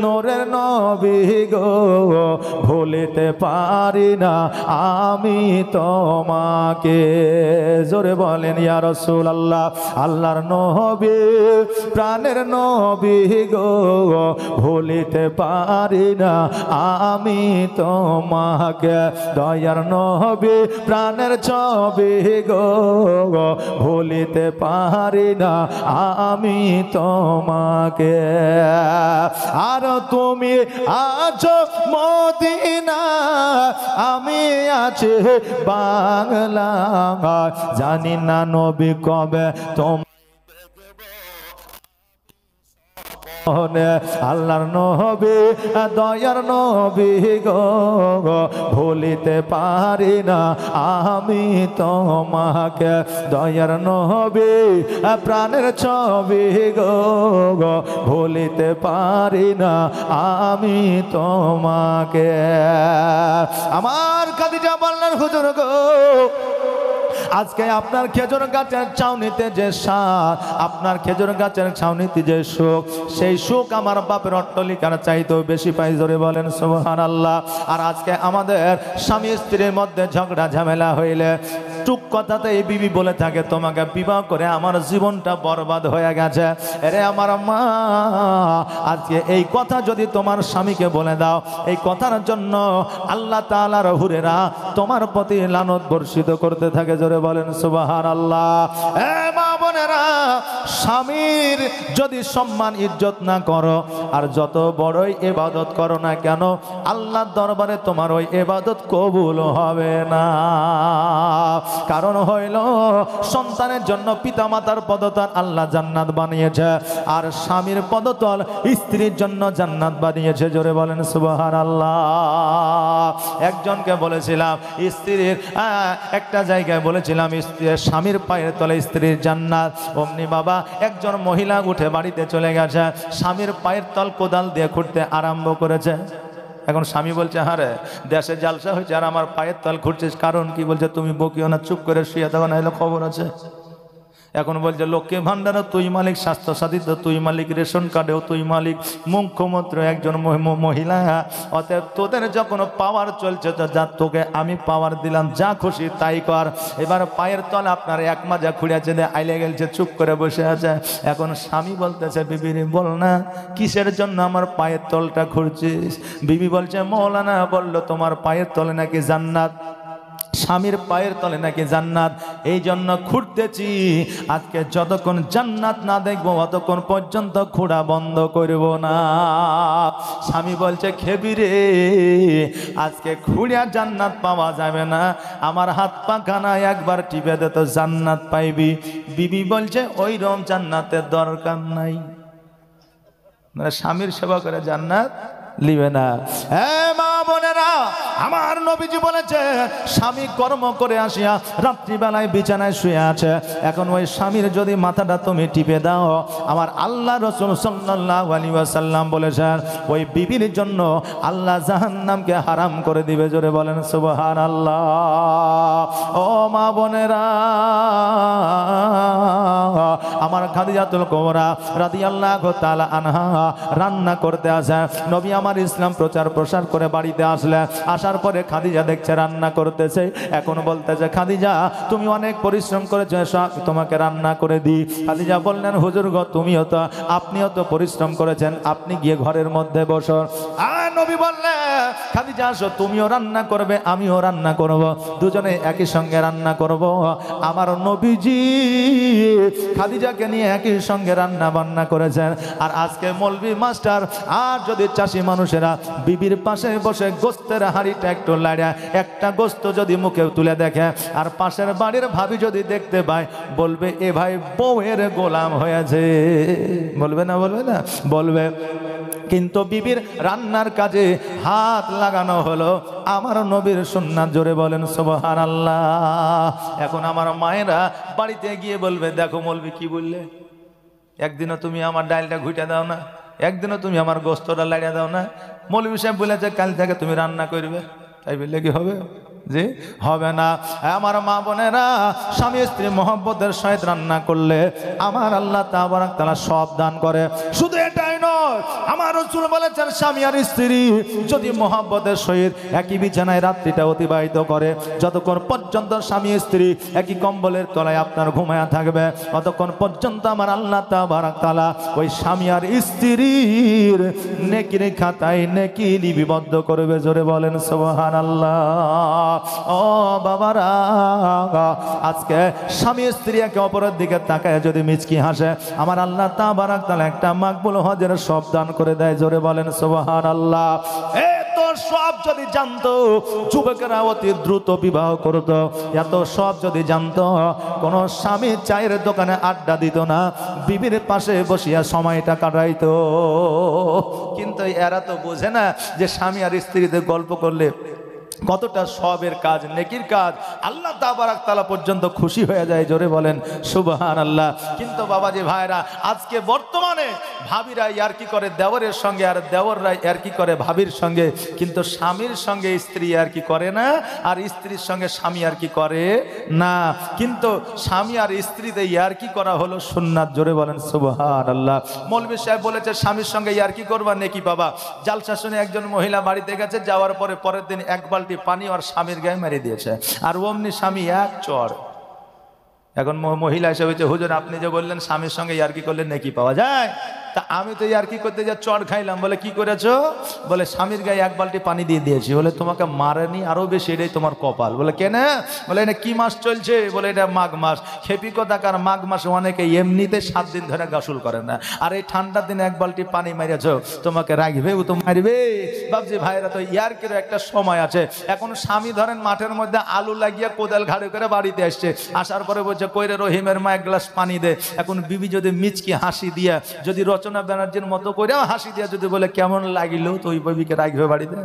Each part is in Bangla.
নূরের নবী গো ভুলিতে পারি না আমি তোমাকে। জোরে বলেন ইয়া রাসূলুল্লাহ। আল্লাহর নবী প্রাণের নবী গো ভুলিতে পারি না আমি তোমাকে। দয়ার নবী প্রাণের ছবি গো ভুলিতে পারি না আমি তোমাকে। আর তুমি আছো মদিনা আমি আছি বাংলা, জানি না নবী কবে তোমার আল্লাহর নবী দয়ার নবী গো ভুলিতে পারি না আমি তোমাকে। দয়ার নবী প্রাণের ছবি গো ভুলিতে পারি না আমি তোমাকে। আমার খাদিজা বললেন হুজুর গো আজকে আপনার খেজুর গাছের ছাউনিতে যে স্বাদ, আপনার খেজুর গাছের ছাউনিতে যে সুখ, সেই সুখ আমার বাপের অট্টালিকার চাইতেও বেশি পাই। জোরে বলেন সুবহানাল্লাহ। আর আজকে আমাদের স্বামী স্ত্রীর মধ্যে ঝগড়া ঝামেলা হইলে টুক কথাতে এই বিবি বলে থাকে তোমাকে বিবাহ করে আমার জীবনটা বরবাদ হয়ে গেছে। আরে আমার মা, আজকে এই কথা যদি তোমার স্বামীকে বলে দাও, এই কথার জন্য আল্লাহ তাআলার হুরেরা তোমার প্রতি লানত বর্ষিত করতে থাকে। জোরে বলেন সুবহানাল্লাহ। এ মা বোনেরা, স্বামীর যদি সম্মান ইজ্জত না করো আর যত বড়ই ইবাদত করো না কেন, আল্লাহর দরবারে তোমার ওই ইবাদত কবুল হবে না। কারণ হইল সন্তানের জন্য পিতামাতার পদতল আল্লাহ জান্নাত বানিয়েছে, আর স্বামীর পদতল স্ত্রীর জন্য জান্নাত বানিয়েছে। জোরে বলেন সুবহানাল্লাহ। একজনকে বলেছিলাম স্ত্রীর একটা জায়গায় বলেছিলাম স্বামীর পায়ের তলে স্ত্রীর জান্নাত। অমনি বাবা একজন মহিলা উঠে বাড়িতে চলে গেছে, স্বামীর পায়ের তল কোদাল দিয়ে খুঁড়তে আরম্ভ করেছে। এখন স্বামী বলছে হারে দেশে জালসা হয়েছে আর আমার পায়ের তল খুঁড়ছিস, কারণ কি? বলছে তুমি বকিও না, চুপ করে শুয়ে থাকো, না হলে খবর আছে। এখন বলছে লক্ষ্মী ভান্ডারও তুই মালিক, স্বাস্থ্য সাথীতে তুই মালিক, রেশন কার্ডেও তুই মালিক, মুখ্যমন্ত্রী একজন মহিলা। অতএব তোদের যখন পাওয়ার চলছে তো যা তোকে আমি পাওয়ার দিলাম, যা খুশি তাই কর। এবার পায়ের তল আপনার এক মাজা খুঁড়িয়েছে, আইলে গেলছে, চুপ করে বসে আছে। এখন স্বামী বলতেছে বিবির বল না কিসের জন্য আমার পায়ের তলটা খুঁড়ছিস? বিবি বলছে মৌলানা বললো তোমার পায়ের তলে নাকি জান্নাত, স্বামীর পায়ের তলে নাকি জান্নাত, এই জন্য খুঁড়তেছি। আজকে যতক্ষণ জান্নাত না দেখবো অতক্ষণ পর্যন্ত খুঁড়া বন্ধ করব না। স্বামী বলছে খেবি রে, আজকে খুঁড়িয়া জান্নাত পাওয়া যাবে না, আমার হাত পা খানা একবার টিপে দে তো জান্নাত পাইবি। বিবি বলছে ওই রকম জান্নাতের দরকার নাই, মানে স্বামীর সেবা করে জান্নাত লিবে না। মা বোনেরা, আমার নবীজি বলেছে স্বামী কর্ম করে আসিয়া রাত্রিবেলায় বিছানায় শুয়ে আছে, এখন ওই স্বামীর যদি মাথাটা তুমি টিপে দাও, আমার আল্লাহ রাসূল সাল্লাল্লাহু আলাইহি ওয়াসাল্লাম বলেছেন ওই বিবির জন্য আল্লাহ জাহান্নামকে হারাম করে দিবে। জোরে বলেন সুবহানাল্লাহ। ও মা বোনেরা, আমার খাদিজাতুল কুবরা রাদিয়াল্লাহু তাআলা আনহা রান্না করতে আসে। নবী আমার ইসলাম প্রচার প্রসার করে বাড়িতে আসলে, আসার পরে খাদিজা দেখছে রান্না করতেছে, এখন বলতেছে খাদিজা তুমি অনেক পরিশ্রম করেছো, তোমাকে রান্না করে দিই। খাদিজা বললেন হুজুর গো আপনিও তো পরিশ্রম করেছেন, আপনি গিয়ে ঘরের মধ্যে বসো। আর নবী বললেন খাদিজা আসো, তুমিও রান্না করবে আমিও রান্না করব, দুজনে একই সঙ্গে রান্না করব। আমার নবীজি খাদিজাকে নিয়ে একই সঙ্গে রান্না বান্না করেছেন। আর আজকে মৌলভী মাস্টার আর যদি চাষি মানুষেরা বিবির পাশে বসে গোস্তের হাঁড়িটা একটু লাড়া একটা গোস্ত যদি মুখে তুলে দেখে, আর পাশের বাড়ির ভাবি যদি দেখতে পায়, বলবে এ ভাই বউয়ের গোলাম হয়েছে। বলবে না? বলবে না? বলবে। কিন্তু বিবির রান্নার কাজে হাত লাগানো হলো আমার নবীর সুন্নাত। জোরে বলেন সুবহানাল্লাহ। এখন আমার মায়েরা বাড়িতে গিয়ে বলবে দেখো মৌলভী কি বললে, একদিনও তুমি আমার ডালটা ঘুটে দাও না, একদিনও তুমি আমার গোস্তটা লাড়িয়ে দাও না। মৌলভী সাহেব বলেছে কাল থেকে তুমি রান্না করবে, তাই বললে কি হবে? যে হবে না। আমার মা বোনেরা, স্বামী স্ত্রী মহব্বতের সহিত রান্না করলে আমার আল্লাহ তাবারক তাআলা সব দান করে। শুধু এটাই নয়, নয়। আমার রাসূল বলেছেন স্বামী আর স্ত্রী যদি মহব্বতের সহিত একই বিছানায় রাত্রিটা অতিবাহিত করে, যতক্ষণ পর্যন্ত স্বামী স্ত্রী একই কম্বলের তলায় আপনার ঘুমায়া থাকবে, ততক্ষণ পর্যন্ত আমার আল্লাহ তাবারক তাআলা ওই স্বামী আর স্ত্রীর নেকির খাতায় নেকি লিপিবদ্ধ করবে। জোরে বলেন সুবহানাল্লাহ। ও বাবারা, আজকে স্বামী স্ত্রী একে অপরের দিকে তাকায় যদি মিচকি হাসে, আমার আল্লাহ তাবারক তাআলা একটা মাকবুল হজের সব দান করে দেয়। জোরে বলেন সুবহানাল্লাহ। এত সব যদি জানতো যুবকেরা অতি দ্রুত বিবাহ করত। এত সব যদি জানতো কোন স্বামী চায়ের দোকানে আড্ডা দিত না, বিবির পাশে বসিয়া সময়টা কাটাইতো। কিন্তু এরা তো বোঝে না যে স্বামী আর স্ত্রীদের গল্প করলে কতটা সবের কাজ, নেকির কাজ, আল্লাহ তাবারক তাআলা পর্যন্ত খুশি হয়ে যায়। জোরে বলেন সুবহানাল্লাহ। কিন্তু বাবাজি ভাইরা, আজকে বর্তমানে ভাবিরা ইয়ারকি করে দেওরের সঙ্গে, আর দেওররা ইয়ারকি করে ভাবির সঙ্গে, কিন্তু স্বামীর সঙ্গে স্ত্রী ইয়ারকি করে না, আর স্ত্রীর সঙ্গে স্বামী ইয়ারকি করে না। কিন্তু স্বামী আর স্ত্রীতে ইয়ারকি করা হলো সুন্নাত। জোরে বলেন সুবহানাল্লাহ। মৌলভী সাহেব বলেছে স্বামীর সঙ্গে ইয়ারকি করবা নেকি পাবা। জালসা শুনে একজন মহিলা বাড়িতে গেছে, যাওয়ার পরে পরের দিন এক বালতি পানি আর স্বামীর গায়ে মেরে দিয়েছে, আর অমনি স্বামী এক চড়। এখন মহিলা এসে হয়েছে, হুজুর আপনি যে বললেন স্বামীর সঙ্গে ইয়ারকি করলে নেকি পাওয়া যায়, তা আমি তো ইয়ারকি করতে যা চড় খাইলাম। বলে কি করেছো? বলে স্বামীর গায়ে এক বালতি পানি দিয়ে দিয়েছি। বলে তোমাকে মারেনি আরো বেশি, এটাই তোমার কপাল। বলে কেন? বলে এটা কি মাস চলছে? বলে এটা মাঘ মাস। খেপি কথাকার, মাঘ মাসে অনেকে এমনিতে 7 দিন ধরে গোসল করে না, আর এই ঠান্ডার দিনে এক বালতি পানি মারিয়েছো, তোমাকে রাখবে? ও তো মারবে। বাবজি ভাইরা, তো ইয়ারকির একটা সময় আছে। এখন স্বামী ধরেন মাঠের মধ্যে আলু লাগিয়ে কোদাল ঘাড়ে করে বাড়িতে আসছে, আসার পরে বলছে কইরে রহিমের মা এক গ্লাস পানি দে। এখন বিবি যদি মিচকি হাসি দিয়া, যদি রচনা ব্যানার্জির মতো করে হাসি দিয়া যদি বলে কেমন লাগিল, তো ওই বিবিকে রাখবে বাড়িতে?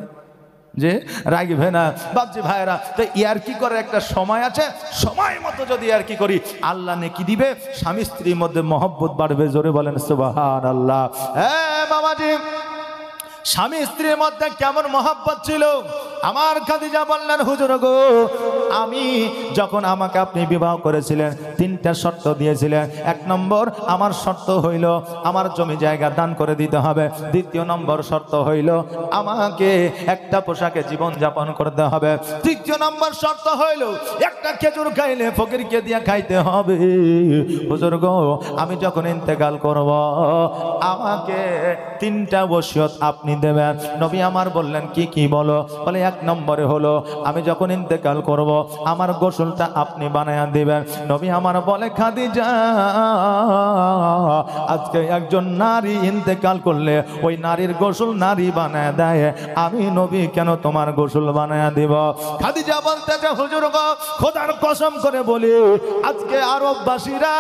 যে রাখবে না। বাবজি ভাইরা, তো ইয়ারকি করার একটা সময় আছে, সময় মতো যদি ইয়ারকি করি আল্লাহ নেকি দিবে, স্বামী স্ত্রীর মধ্যে মহব্বত বাড়বে। জোরে বলেন সুবহানাল্লাহ। হ্যাঁ বাবাজি, স্বামী স্ত্রীর মধ্যে কেমন মহব্বত ছিল। আমার খাদিজা বললেন, হুজুর গো, আমি যখন আমাকে আপনি বিবাহ করেছিলেন 3টা শর্ত দিয়েছিলেন। 1 নম্বর আমার শর্ত হইল আমার জমি জায়গা দান করে দিতে হবে। 2 নম্বর শর্ত হইল আমাকে একটা পোশাকে জীবন যাপন করতে হবে। 3 নম্বর শর্ত হইল একটা খেজুর খাইলে ফকিরকে দিয়ে খাইতে হবে। হুজুর গো, আমি যখন ইন্তেকাল করব আমাকে 3টা ওসিয়ত আপনি দেবেন। নবী আমার বললেন কি কি বলো? বলে 1 নম্বরে হলো আমি যখন ইন্তেকাল করব আমার গোসলটা আপনি বানায়া দিবেন। নবী আমার বলে, খাদিজা, আজকে একজন নারী ইন্তেকাল করলে ওই নারীর গোসল নারী বানায় দেয়, আমি নবী কেন তোমার গোসল বানায়া দিব? খাদিজা বলতেছে, হুজুর গো, খোদার কসম করে বলি, আজকে আরববাসীরা,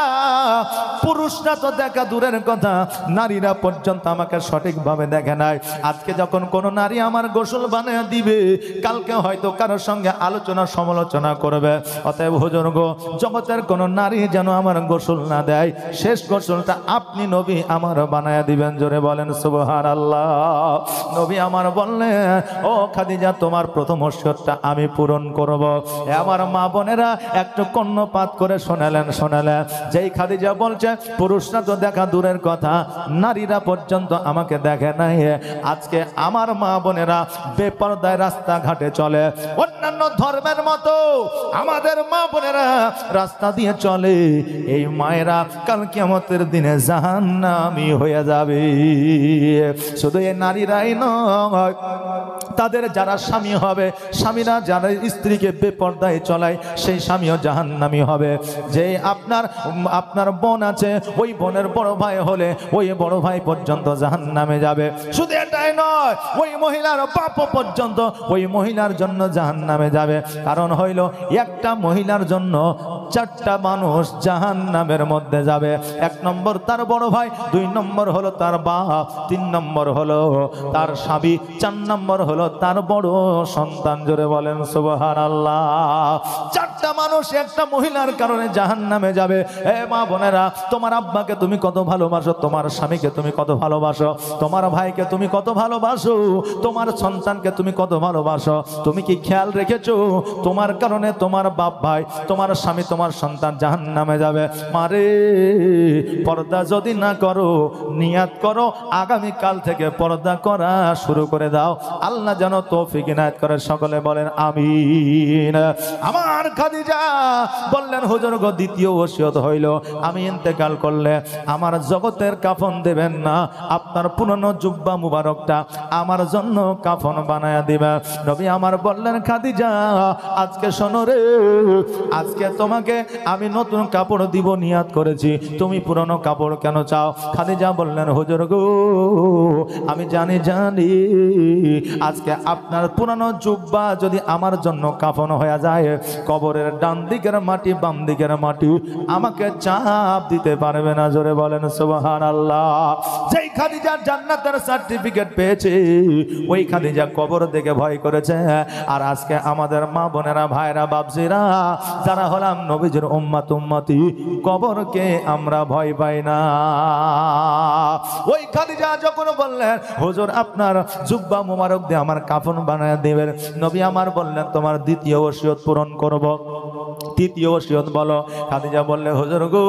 পুরুষরা তো দেখা দূরের কথা, নারীরা পর্যন্ত আমাকে সঠিকভাবে দেখে নাই। আজকে যখন কোন নারী আমার গোসল বানায়া দিবে, কালকে হয়তো কারোর সঙ্গে আলোচনা সমালোচনা করবে। অতএব হুজুর গো, জগতের কোন নারী যেন আমার গোসল না দেয়, শেষ গোসলটা আপনি নবী আমার বানায়া দিবেন। জোরে বলেন সুবহানাল্লাহ। নবী আমার বললেন, ও খাদিজা, তোমার প্রথম ওসিয়তটা আমি পূরণ করব। আমার মা বোনেরা একটু কর্ণপাত করে শোনালেন। যেই খাদিজা বলছে পুরুষরা তো দেখা দূরের কথা, নারীরা পর্যন্ত আমাকে দেখে নাই, আজকে আমার মা বোনেরা বেপরদায় রাস্তাঘাটে চলে, অন্যান্য ধর্মের মতো আমাদের মা বোনেরা রাস্তা দিয়ে চলে, এই মায়েরা কাল কিয়ামতের দিনে জাহান্নামী হয়ে যাবে। শুধু এই নারীরাই নয়, তাদের যারা স্বামী হবে, স্বামীরা যারা স্ত্রীকে বেপরদায় চলায়, সেই স্বামীও জাহান্নামী হবে। যে আপনার বোন আছে, ওই বোনের বড় ভাই হলে ওই বড় ভাই পর্যন্ত জাহান্নামে যাবে। শুধু এটাই নয়, ওই মহিলার বাপ পর্যন্ত ওই মহিলার জন্য জাহান্নামে যাবে। কারণ হইল একটা মহিলার জন্য 4টা মানুষ জাহান্নামের মধ্যে যাবে। 1 নম্বর তার বড় ভাই, 2 নম্বর হলো তার বাপ, 3 নম্বর হলো তার স্বামী, 4 নম্বর হলো তার বড় সন্তান। জোরে বলেন সুবহানাল্লাহ। 4টা মানুষ একটা মহিলার কারণে জাহান্নামে যাবে। এ মা বোনেরা, তোমার আব্বাকে তুমি কত ভালোবাসো, তোমার স্বামীকে তুমি কত ভালোবাসো, তোমার ভাইকে তুমি কত ভালোবাসো, তোমার সন্তানকে তুমি কত ভালোবাসো, তুমি কি খেয়াল রেখেছো তোমার কারণে কারণে তোমার বাপ ভাই, তোমার স্বামী, তোমার সন্তান জাহান্নামে যাবে। মারে, পর্দা যদি না করো, নিয়াত করো আগামী কাল থেকে পর্দা করা শুরু করে দাও। আল্লাহ যেন তৌফিক ইনায়েত করে। সকলে বলেন আমিন। আমার খাদিজা বললেন, হুজুর গো, দ্বিতীয় ওসিয়ত হইল, আমি ইন্তেকাল করলে আমার জগতের কাফন দেবেন না, আপনার পুরনো জুব্বা মুবারকটা আমার জন্য কাফন বানায়া দিবেন। নবী আমার বললেন, খাদিজা আজকে শোনো রে, আজকে তোমাকে আমি নতুন কাপড় দিব নিয়াত করেছি, তুমি পুরনো কাপড় কেন চাও? খাদিজা বললেন, হুজুর গো, আমি জানি আজকে আপনার পুরনো জুব্বা যদি আমার জন্য কাফন হয়ে যায়, কবরের ডান দিকের মাটি বাম দিকের মাটি আমাকে চাপ দিতে পারবে না। জোরে বলেন সুবহানাল্লাহ। যেই খাদিজা জান্নাতের সার্টিফিকেট পেয়েছে, ওই খাদিজা কবর দেখে ভয় করেছে। আর আজকে আমাদের মা বোনেরা, ভাইরা, বাপজিরা যারা হলাম নবীজির উম্মত উম্মতি, কবরকে আমরা ভয় পাই না। ওই খাদিজা যখন বললেন, হুজুর আপনার জুব্বা মুবারক দিয়ে আমার কাফন বানায় দিবেন, নবী আমার বললেন, তোমার দ্বিতীয় ওসিয়ত পূরণ করব। তৃতীয় ওসিয়ত বলো। খাদিজা বললে, হুজুর গো,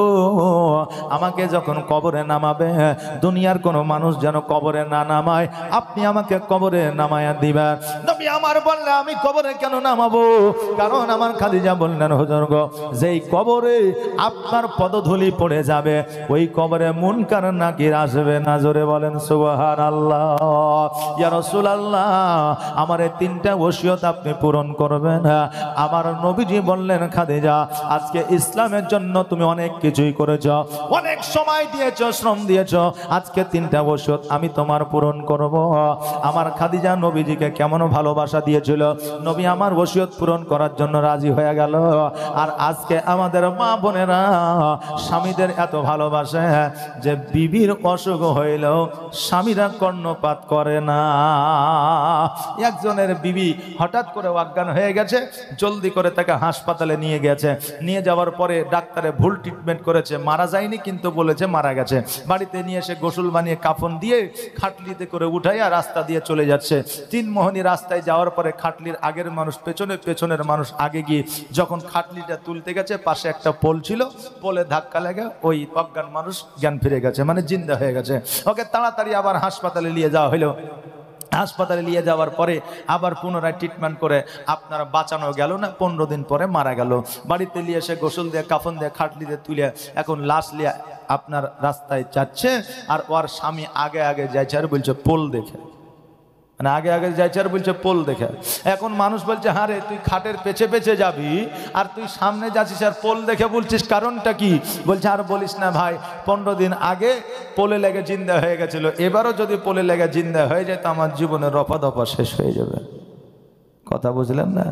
আমাকে যখন কবরে নামাবে, দুনিয়ার কোনো মানুষ যেন কবরে না নামায়, আপনি আমাকে কবরে নামায়া দিবেন। নবী আমার বললে, আমি কবরে কেন নামাবো? কারণ আমার খাদিজা বললেন, হুজুর গো, যেই কবরে আপনার পদধূলি পড়ে যাবে, ওই কবরে মুনকার নাকির আসবে না। জোরে বলেন সুবহানাল্লাহ। ইয়া রাসূলুল্লাহ, আমার এই তিনটা ওসিয়ত আপনি পূরণ করবেন। আমার নবীজি বললেন, খাদিজা আজকে ইসলামের জন্য তুমি অনেক কিছুই করেছো, অনেক সময় দিয়েছো, শ্রম দিয়েছো, আজকে তিনটা ওসিয়ত আমি তোমার পূরণ করব। আমার খাদিজা নবীজিকে কেমন ভালোবাসা দিয়েছিল, নবী আমার ওসিয়ত পূরণ করার জন্য রাজি হয়ে গেল। আর আজকে আমাদের মা বোনেরা স্বামীদের এত ভালোবাসে যে বিবির অসুখ হইলেও স্বামীরা কর্ণপাত করে না। একজনের বিবি হঠাৎ করে অজ্ঞান হয়ে গেছে, জলদি করে তাকে হাসপাতালে নিয়ে গেছে। নিয়ে যাওয়ার পরে ডাক্তারে ভুল ট্রিটমেন্ট করেছে, মারা যায়নি কিন্তু বলেছে মারা গেছে। বাড়িতে নিয়ে এসে গোসল বানিয়ে কাফন দিয়ে খাটলিতে করে উঠাইয়া রাস্তা দিয়ে চলে যাচ্ছে। তিন মোহনী রাস্তায় যাওয়ার পরে খাটলির আগের মানুষ পেছনে, পেছনের মানুষ আগে গিয়ে যখন খাটলিটা তুলতে গেছে, পাশে একটা পোল ছিল, পোলে ধাক্কা লেগে ওই অজ্ঞান মানুষ জ্ঞান ফিরে গেছে, মানে জিন্দা হয়ে গেছে। ওকে তাড়াতাড়ি আবার হাসপাতালে নিয়ে যাওয়া হলো। হাসপাতালে নিয়ে যাওয়ার পরে আবার পুনরায় ট্রিটমেন্ট করে আপনারা বাঁচানো গেল না, 15 দিন পরে মারা গেল। বাড়িতে নিয়ে এসে গোসল দিয়ে কাফন দিয়ে খাটলিতে তুলে এখন লাশ নিয়ে আপনার রাস্তায় যাচ্ছে। আর ওর স্বামী আগে আগে যাইছে আর বলছে পোল দেখে, মানে আগে আগে যাইছে আর বলছে পোল দেখে। এখন মানুষ বলছে, হ্যাঁ রে, তুই খাটের পেছে পেছে যাবি আর তুই সামনে যাচ্ছিস আর পোল দেখে বলছিস, কারণটা কি? বলছে, আর বলিস না ভাই, 15 দিন আগে পোলে লেগে জিন্দা হয়ে গেছিল, এবারও যদি পোলে লেগে জিন্দা হয়ে যায় তো আমার জীবনের রফা দফা শেষ হয়ে যাবে। কথা বুঝলেন না?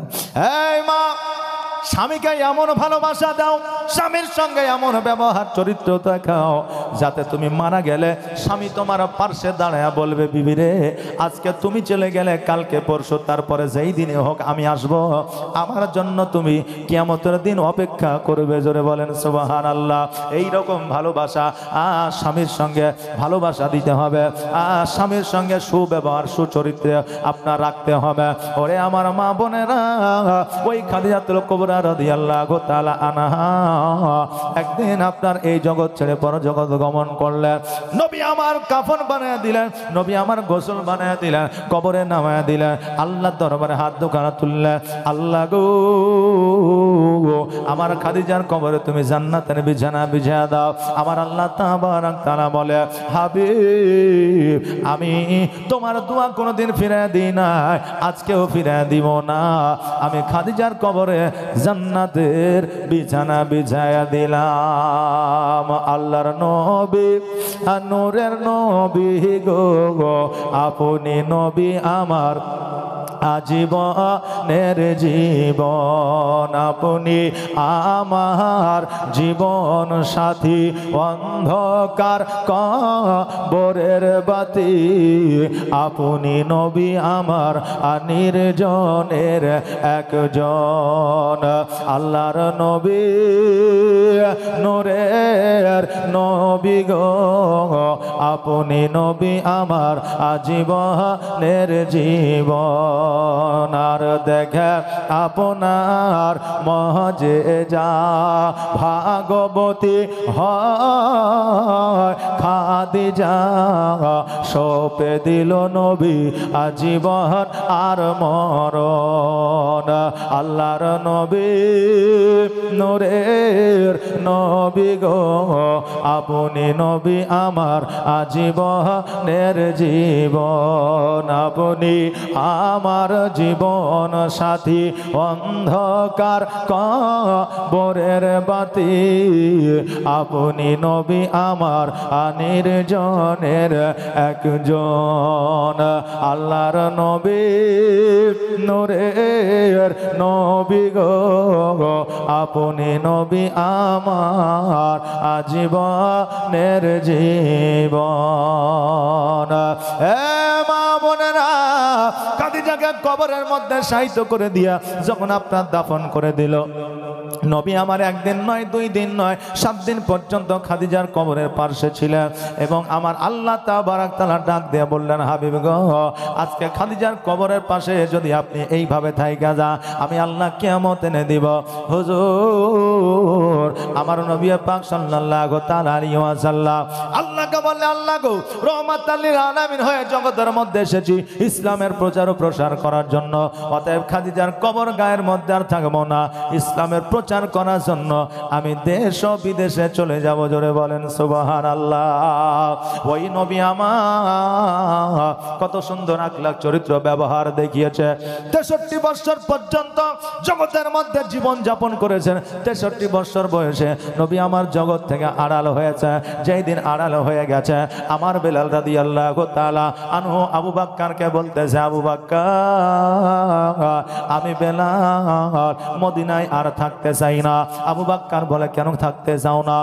এই মা, স্বামীকে এমন ভালোবাসা দাও, স্বামীর সঙ্গে এমন ব্যবহার চরিত্র দেখাও, যাতে তুমি মারা গেলে স্বামী তোমার পার্শ্বে দাঁড়ায় বলবে, বিবি রে, আজকে তুমি চলে গেলে কালকে পরশু তারপরে যেই দিনে হোক আমি আসব, আমার জন্য তুমি কিয়ামতের দিন অপেক্ষা করবে। জোরে বলেন সুবহানাল্লাহ। এইরকম ভালোবাসা স্বামীর সঙ্গে ভালোবাসা দিতে হবে, স্বামীর সঙ্গে সুব্যবহার সুচরিত্রে আপনার রাখতে হবে। ওরে আমার মা বোনেরা, ওই খাদিজাতুল কুবরা রাদিয়াল্লাহু তাআলা আনহা একদিন আপনার এই জগৎ ছেড়ে পর জগৎ গমন করলেন। নবী আমার কাফন বানায় দিলেন, নবী আমার গোসল বানায় দিলেন, কবরে নামায় দিলেন, আল্লাহর দরবারে হাত দুখানা তুললেন, আল্লাহ গো, আমার খাদিজার কবরে তুমি জান্নাতের বিছানা বিছিয়ে দাও। আমার আল্লাহ তাবারক তাআলা বলে, হাবিব, আমি তোমার দোয়া কোনোদিন ফিরে দিই না, আজকেও ফিরে দিব না। আমি খাদিজার কবরে জান্নাতের বিছানা বিছায়া দিলাম। আল্লাহর নবী, নূরের নবী গো, আপনি নবী আমার আজীবনের জীবন, আপনি আমার জীবন সাথী, অন্ধকার কবরের বাতি, আপনি নবী আমার নির্জনের একজন। আল্লাহর নবী, নূরের নবী গো, আপনি নবী আমার আজীবনের জীবন। আর দেখে আপনার মজেজা ভাগবতী হয় খাদিজা সপে দিল নবী আজীবন আর মরণ আল্লাহর নবী নূরের নবী গো আপনি নবী আমার আজীবনের জীবন আপনি আমার জীবন সাথী অন্ধকার কবরের বাতি আপনি নবী আমার নির্জনের একজন আল্লাহর নবী নূরের নবী গো আপনি নবী আমার আজীবনের জীবন মা বোনেরা খাদিজাকে কবরের মধ্যে শায়িত করে দিয়া যখন আপনার দাফন করে দিল নবী আমার একদিন নয় 2 দিন নয় 7 দিন পর্যন্ত খাদিজার কবরের পার্শ্বে ছিলেন এবং আমার আল্লাহ তাবারক তাআলা ডাক দিয়ে বললেন হাবিব গো আজকে খাদিজার কবরের পাশে যদি আপনি এইভাবে থাইকা যা আমি আল্লাহ কিয়ামত এনে দিব হুজুর আমার নবী পাক সাল্লাল্লাহু তাআলা আলাইহি ওয়াসাল্লাম আল্লাহকে বললে আল্লাহ গো রহমাতাল লিল আলামিন হয়ে জগতের মধ্যে এসেছি ইসলামের প্রচার ও প্রসার করার জন্য অতএব খাদিজার কবর গায়ের মধ্যে আর থাকবো না ইসলামের প্রচার করার জন্য আমি দেশ ও বিদেশে চলে যাব জোরে বলেন সুবহানাল্লাহ ওই নবী আমার কত সুন্দর আখলাক চরিত্র ব্যবহার দেখিয়েছে 63 বছর পর্যন্ত জগতের মধ্যে জীবন যাপন করেছেন 63 বছর বয়সে নবী আমার জগৎ থেকে আড়াল হয়েছে যেই দিন আড়াল হয়ে গেছে আমার বেলাল রাদিয়াল্লাহু তাআলা আনহু আবু বকরকে বলতেছে আবু বকর আমি বেলাল মদিনায় আর থাকতে চাই না আবু বকর বলে কেন থাকতে চাও না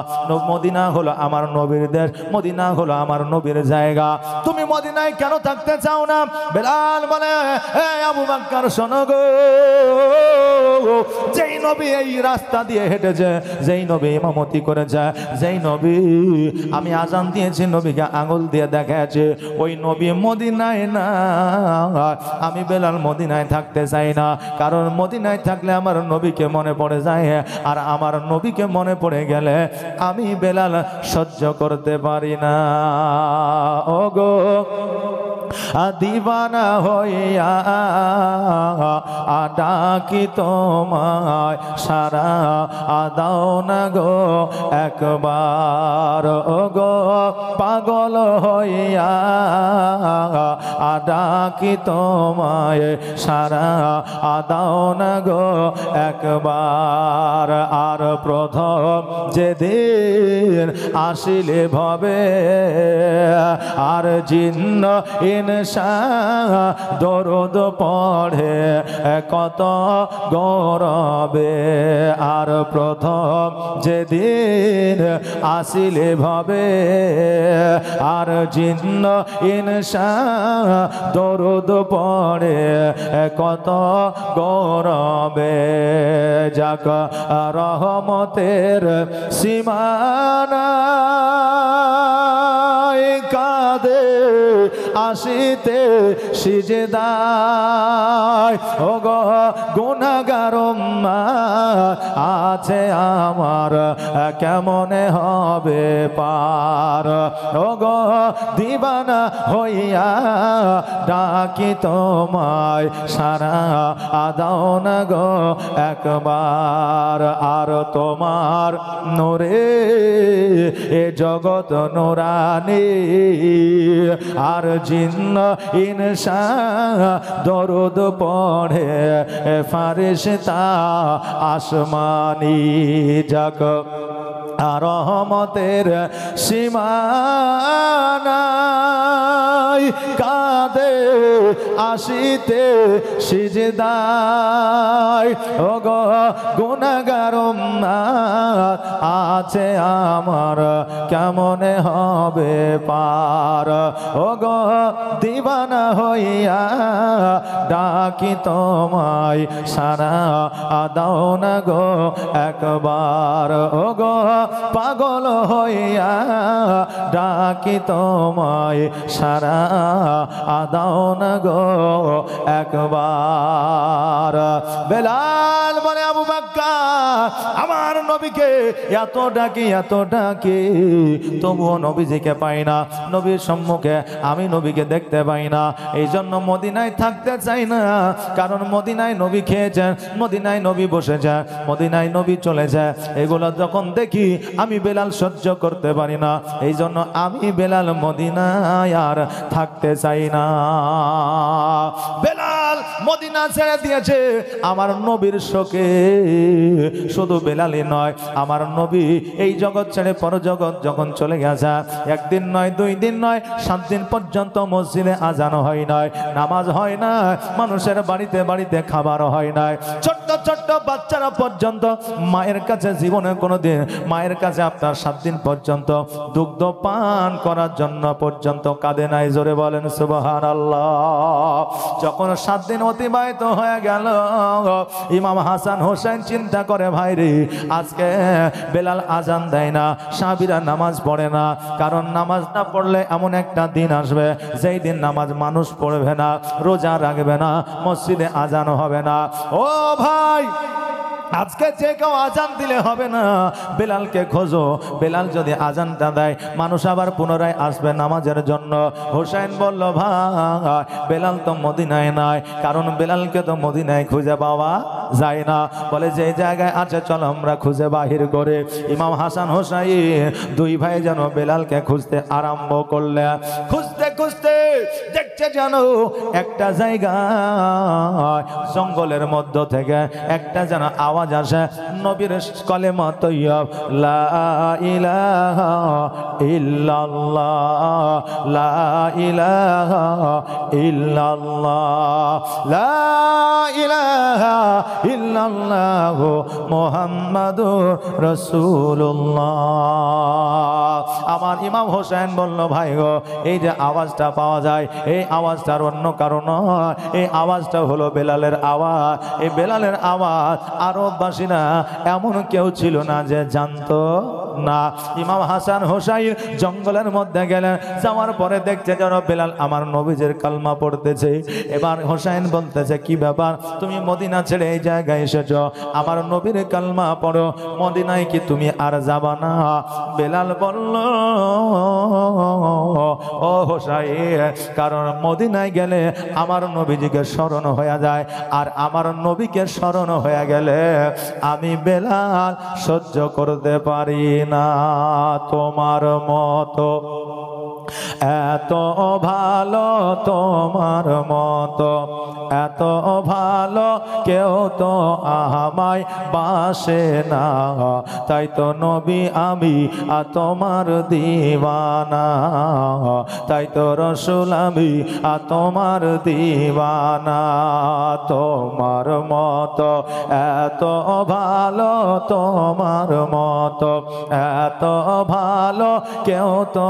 মদিনা হলো আমার নবীর দেশ মদিনা হলো আমার নবীর জায়গা তুমি মদিনায় কেন থাকতে চাও না বেলাল বলে হে আবু বকর শোনো গো যেই নবী এই রাস্তা দিয়ে হেঁটেছে যেই নবী ইমামতি করেছে যেই নবী আমি আজান দিয়েছি নবীকে আঙ্গুল দিয়ে দেখাচ্ছে ওই নবী মদিনায় না আমি বেলাল মদিনায় থাকতে চাই না কারণ মদিনায় থাকলে আমার নবীকে মনে পড়ে যায় আর আমার নবীকে মনে পড়ে গেলে আমি বেলাল সহ্য করতে পারি না ও গো দিবানা হইয়া ডাকি তোমায় সারা দাও না গো একবার ও গো পাগল হইয়া ডাকি তোমায় সারা দাও না গো একবার আর প্রথম যেদিন আসিলে ভবে আর জিন্ন ইনসা দরদ পড়ে কত গৌরবে আর প্রথম যেদিন আসিলে ভবে আর জিন্ন ইনসা দরদ পড়ে কত গৌরবে যাক রহমতের সীমানা কাঁদে আসিতে সিজদায় ও গো গুনাহগার আছে আমার কেমনে হবে পার ও গো দিবানা হইয়া ডাকি তোমায় সারা দাও না গো একবার আর তোমার নূরে এ জগৎ নূরানি আর জিন্ন ইনসা দরুদ পড়ে ফারিস্তা আসমানি যাক রহমতের সীমানা কাঁদে আসিতে সিজদায় ও গো গুনাহগার আছে আমার কেমনে হবে পার ও গো দিবানা হইয়া ডাকি তোমায় সারা দাও না গো একবার ও গো পাগল হইয়া ডাকি তোমায় সারা দাও না গো একবার। বেলাল বলে আবু বকর আমার নবীকে এত ডাকি তবুও নবীজিকে পাই না, নবীর সম্মুখে আমি নবীকে দেখতে পাই না। এই জন্য মদিনায় থাকতে চাই না, কারণ মদিনায় নবী খেয়েছেন, মদিনায় নবী বসেছেন, মদিনায় নবী চলেছে, এগুলো যখন দেখি আমি বেলাল সহ্য করতে পারি না। এই জন্য আমি বেলাল মদিনায় আর থাকতে চাই না। বেলাল মদিনা ছেড়ে দিয়েছে আমার নবীর শোকে। শুধু বেলালই নয়, আমার নবী এই জগৎ ছেড়ে পরজগৎ যখন চলে গেছে, একদিন নয়, 2 দিন নয়, 7 দিন পর্যন্ত মসজিদে আজান হয় নাই, নামাজ হয় না, মানুষের বাড়িতে বাড়িতে খাবার হয় নাই। ছোট্ট ছোট্ট বাচ্চারা পর্যন্ত মায়ের কাছে জীবনে কোনোদিন মায়ের কাছে আপনার 7 দিন পর্যন্ত দুগ্ধ পান করার জন্য পর্যন্ত কাঁদে নাই। জোরে বলেন সুবহানাল্লাহ। যখন 7 দিন অতিবাহিত হয়ে গেল, ইমাম হাসান হোসেন চিন্তা করে, ভাই রে, আজকে বেলাল আজান দেয় না, সাহাবীরা নামাজ পড়ে না, কারণ নামাজ না পড়লে এমন একটা দিন আসবে যেই দিন নামাজ মানুষ পড়বে না, রোজা রাখবে না, মসজিদে আজান হবে না। ও ভাই, আজকে যে কেউ আজান দিলে হবে না, বেলালকে খোঁজো। বেলাল যদি আজানটা দেয়, মানুষ আবার পুনরায় আসবে নামাজের জন্য। হোসেন বলল, ভাই বেলাল তো মদিনায় নাই, কারণ বেলালকে তো মদিনায় খুঁজে পাওয়া যায় না। বলে যে জায়গায় আছে চলো আমরা খুঁজে বাহির করে। ইমাম হাসান হোসাইন 2 ভাই যেন বেলালকে খুঁজতে আরম্ভ করলে। খুঁজতে খুঁজতে দেখছে যেন একটা জায়গা জঙ্গলের মধ্য থেকে একটা যেন আওয়াজ আসে, নবীর কলেমা তৈয়ব, লা ইলাহা ইল্লাল্লাহ, লা ইলাহা ইল্লাল্লাহ, লা ইলাহা ইল্লাল্লাহ মুহাম্মাদুর রাসূলুল্লাহ। আমার ইমাম হোসেন বলল, ভাই গো, এই যে আওয়াজটা পাওয়া যায়, এই আওয়াজটার অন্য কারণ, এই আওয়াজটা হলো বেলালের আওয়াজ। এই বেলালের আওয়াজ আরববাসীরা এমন কেউ ছিল না যে জানতো না। ইমাম হাসান হোসাইন জঙ্গলের মধ্যে গেলেন, যাওয়ার পরে দেখছে যেন বেলাল আমার নবীজির কালমা পড়তেছে। এবার হোসাইন বলতেছে, কি ব্যাপার, তুমি মদিনা ছেড়ে এই জায়গায় এসেছো, আমার নবীর কালমা পড়ো, মদিনায় কি তুমি আর যাবা না? বেলাল বলল, ও হোসাইন, কারণ মদিনায় গেলে আমার নবীজিকে স্মরণ হয়ে যায়, আর আমার নবীকে স্মরণ হয়ে গেলে আমি বেলাল সহ্য করতে পারি না। তোমার মতো এত ভালো, তোমার মতো এত ভালো কেউ তো আমায় বাসে না, তাই তো নবী আমি তোমার দিওয়ানা, তাই তো রসুল আমি তোমার দিওয়ানা। তোমার মতো এত ভালো, তোমার মতো এত ভালো কেউ তো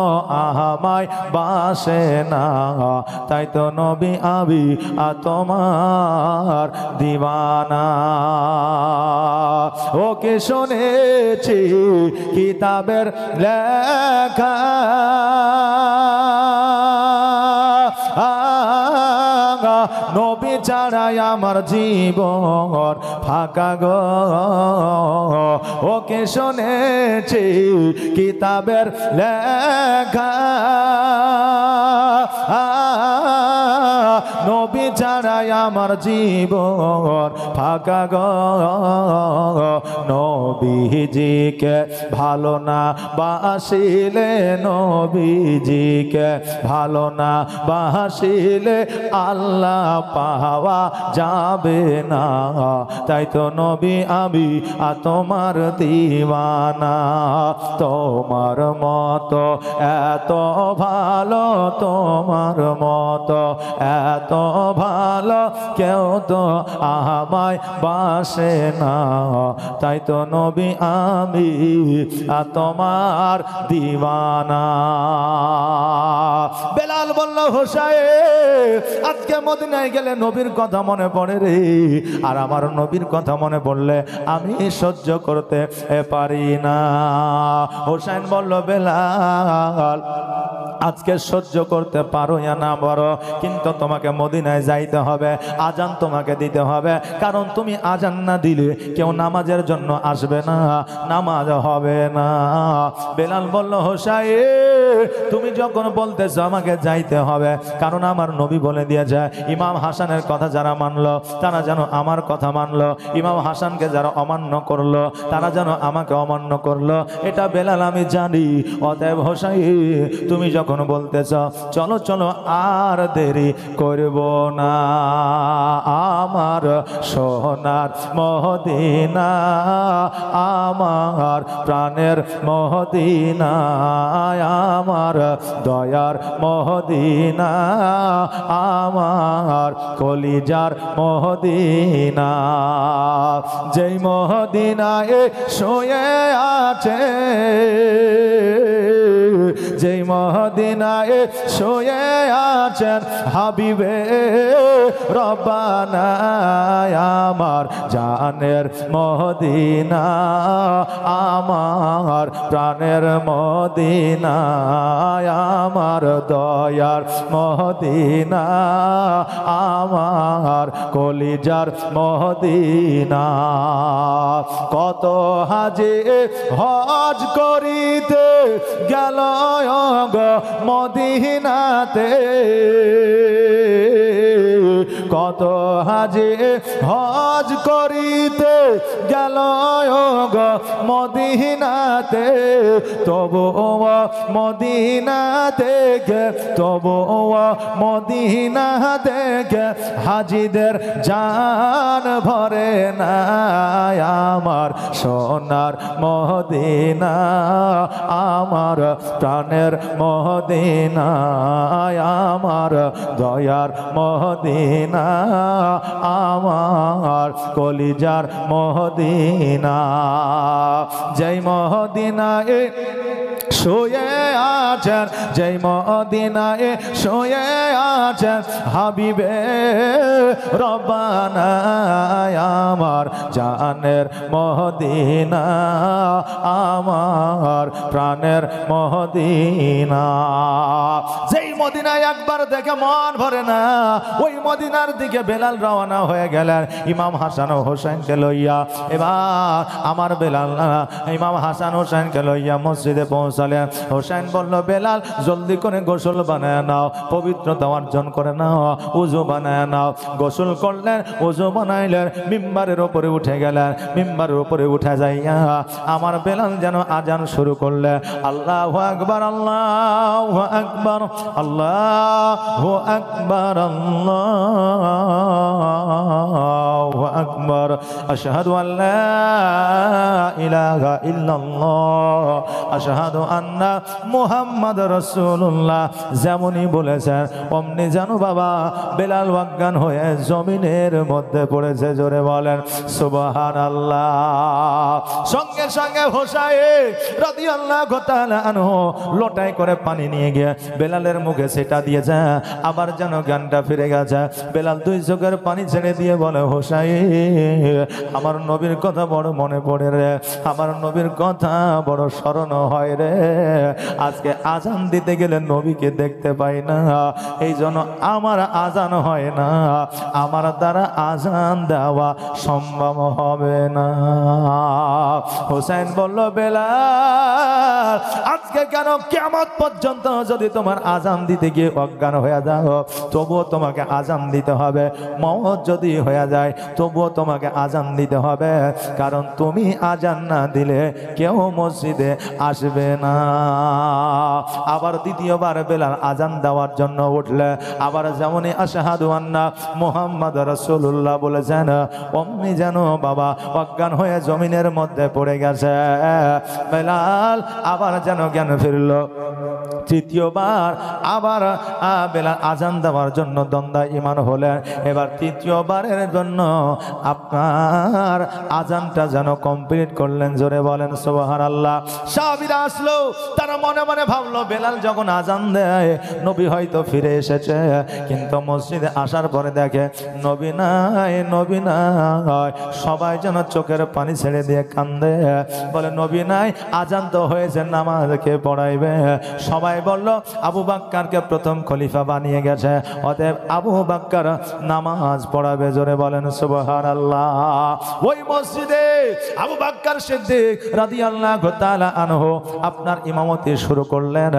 আমায় বাসে না, তাই তো নবী আমি তোমার দিওয়ানা। ওকে শুনেছি কিতাবের লেখা, নবী ছাড়াই আমার জীবন ফাঁকা গো। ওকে শুনেছি কিতাবের লেখা, নবী ছাড়াই আমার জীবন ফাঁকা গো। নবীজিকে ভালো না বাসিলে, নবীজিকে ভালো না বাসিলে আল্লাহ পাওয়া যাবে না, তাই তো নবী আমি তোমার দিওয়ানা। তোমার মতো এত ভালো, তোমার মতো এত ভালো কেউ তো আমায় বাসে না, তাই তো নবী আমি তোমার দিওয়ানা। বেলাল বলল হোসাইন আজকে মদিনায় গেলে নবীর কথা মনে পড়ে রে, আর আমার নবীর কথা মনে পড়লে আমি সহ্য করতে পারি না। হোসাইন বলল বেলাল আজকে সহ্য করতে পারো না না পারো, কিন্তু তোমাকে মদিনায় যাইতে হবে, আজান তোমাকে দিতে হবে, কারণ তুমি আজান না দিলে কেউ নামাজের জন্য আসবে না, নামাজ হবে না। বেলাল বলল হোসাইন তুমি যখন বলতেছো আমাকে যাইতে হবে, কারণ আমার নবী বলে দিয়েছে ইমাম হাসানের কথা যারা মানলো তারা যেন আমার কথা মানলো, ইমাম হাসানকে যারা অমান্য করলো তারা যেন আমাকে অমান্য করলো, এটা বেলাল আমি জানি। অতএব হোসাইন তুমি যখন বলতেছ চলো চলো আর দেরি করব না, আমার সোনার মদিনা আমার প্রাণের মদিনা আমার দয়ার মদিনা আমার কলিজার মদিনা, যেই মদিনায় শুয়ে আছে যেই মদিনায় শুয়ে আছেন হাবিবে রব্বানা আমার জানের মদিনা আমার প্রাণের মদিনা আমার দয়ার মদিনা আমার কলিজার মদিনা। কত হাজি হজ করিতে গেল মদিনাতে, কত হাজি হজ করিতে গেল মদিনাতে, তবু মদিনা থেকে তবু মদিনা থেকে হাজিদের জান ভরে না, আমার সোনার মদিনা আমার প্রাণের মদিনা আমার দয়ার মদিনা আমার কলিজার মদিনা, যেই মদিনায় শুয়ে আছেন যেই মদিনায় শুয়ে আছেন হাবিবে রব্বানা আমার জানের মদিনা আমার প্রাণের মদিনা। যেই মদিনায় একবার দেখে মন ভরে না, ওই মদিনার দিকে বেলাল রওনা হয়ে গেলেন ইমাম হাসান ও হোসেনকে লইয়া। এবার আমার বেলাল ইমাম হাসান হোসেনকে লইয়া মসজিদে পৌঁছালেন। হোসেন বলল বেলাল জলদি করে গোসল বানায় নাও, পবিত্রতা অর্জন করে নাও, উজু বানায় নাও। গোসল করলেন, উজু বানাইলেন, মিম্বারের উপরে উঠে গেলেন। মিম্বারের উপরে উঠে যাইয়া আমার বেলাল যেন আজান শুরু করলে আল্লাহু আকবার আল্লাহু আকবার আল্লাহু আকবার আল্লাহু আকবার আশহাদু আল্লা ইলাহা ইল্লাল্লাহ আশহাদু আন্না মুহাম্মাদ রাসূলুল্লাহ। যেমনই বলেছেন অমনি জানো বাবা বেলাল অজ্ঞান হয়ে জমিনের মধ্যে পড়েছে। জোরে বলেন সুবহানাল্লাহ। সঙ্গে সঙ্গে হোসাইন রাদিয়াল্লাহু তাআলা আনহু লোটায় করে পানি নিয়ে গিয়ে বেলালের মুখে সেটা দিয়েছে, আবার যেন জ্ঞানটা ফিরে গেছে। বেলাল দুই চোখের পানি ছেড়ে দিয়ে বলে হোসাইন আমার নবীর কথা বড় মনে পড়ে রে, আমার নবীর কথা বড় স্মরণ হয় রে। আজকে আজান দিতে গেলে নবীকে দেখতে পাই না, এই জন্য আমার আজান হয় না, আমার দ্বারা আজান দেওয়া সম্ভব হবে না। হোসেন বলল বেলাল আজকে কেন কিয়ামত পর্যন্ত যদি তোমার আজান দিতে গিয়ে অজ্ঞান হয়ে যাও তবুও তোমাকে আজান দিতে হবে, মওত যদি হয়ে যায় তবুও তোমাকে আজান দিতে হবে, কারণ তুমি আজান না দিলে কেউ মসজিদে আসবে না। আবার দ্বিতীয়বার বেলাল আজান দেওয়ার জন্য উঠলে আবার যেমনই আশহাদু আন্না মুহাম্মাদ রাসূলুল্লাহ বলেছেন অমনি যেন বাবা অজ্ঞান হয়ে জমিনের মধ্যে পড়ে গেছে। বেলাল আবার যেন জ্ঞান ফিরল। তৃতীয়বার আবার বেলাল আজান দেওয়ার জন্য দণ্ডায়মান হলেন। এবার তৃতীয়বারের জন্য আপনার আজানটা যেন কমপ্লিট করলেন। জোরে বলেন সুবহানাল্লাহ। সাহাবীরা আসলো, তারা মনে মনে ভাবলো বেলাল যখন আজান দেয় নবী হয়তো ফিরে এসেছে, কিন্তু মসজিদে আসার পরে দেখে নবী নাই, নবী নাই। সবাই যেন চোখের পানি ছেড়ে দিয়ে কান্দে, বলে নবী নাই, আজান তো হয়েছে, নামাজকে পড়াইবে। সবাই বলল আবু বাক্কারকে প্রথম খলিফা বানিয়ে গেছে, অতএব আবু বাক্কার নামাজ পড়াবে। জোরে বলেন সুবহানাল্লাহ। ওই মসজিদে আবু বাক্কার সিদ্দিক রাদিয়াল্লাহু তাআলা আনহু আপনার ইমামতি শুরু করলেন,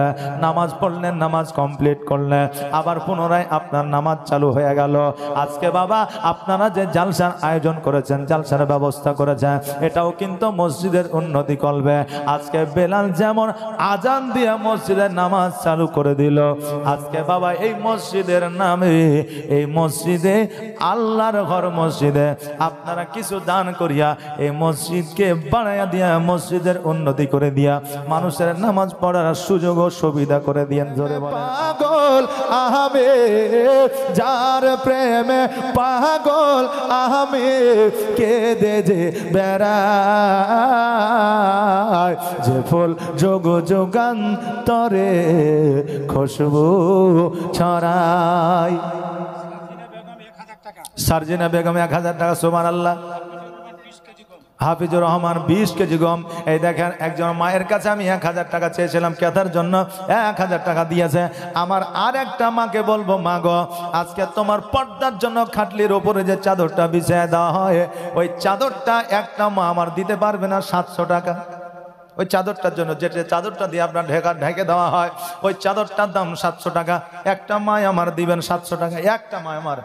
নামাজ পড়লেন, নামাজ কমপ্লিট করলেন, আবার পুনরায় আপনার নামাজ চালু হয়ে গেল। আজকে বাবা আপনারা যে জালসার আয়োজন করেছেন, জালসার ব্যবস্থা করেছেন, এটাও কিন্তু মসজিদের উন্নতি করবে। আজকে বেলাল যেমন আজান দিয়ে মসজিদের নামাজ চালু করে দিল, আজকে বাবা এই মসজিদের নামে, এই মসজিদে আল্লাহর ঘর মসজিদে আপনারা কিছু দান করিয়া এই মসজিদকে বাড়াইয়া দিয়া, মসজিদের উন্নতি করে দিয়া, মানুষের নামাজ পড়ার সুযোগ ও সুবিধা করে দিয়েন। জোরে বলেন। পাগল আমি যার প্রেমে পাগল আমি, কেঁদে যে বেড়ায়, যে ফুল যোগ যোগান্তরে খুশবু ছড়ায়। সার্জিনা বেগম 1000 টাকা। সুবহানাল্লাহ। হাফিজুর রহমান 20 কেজি গম। এই দেখেন একজন মায়ের কাছে আমি 1000 টাকা চেয়েছিলাম কেতার জন্য, 1000 টাকা দিয়েছে। আমার আর একটা মাকে বলবো, মা গো আজকে তোমার পর্দার জন্য খাটলির ওপরে যে চাদরটা বিছিয়ে দেওয়া হয়, ওই চাদরটা একটা মা আমার দিতে পারবে না 700 টাকা। ওই চাদরটার জন্য যে চাদরটা দিয়ে আপনার ঢেকে দেওয়া হয়, ওই চাদরটার দাম 700 টাকা। একটা মা আমার দিবেন 700 টাকা, একটা মা আমার।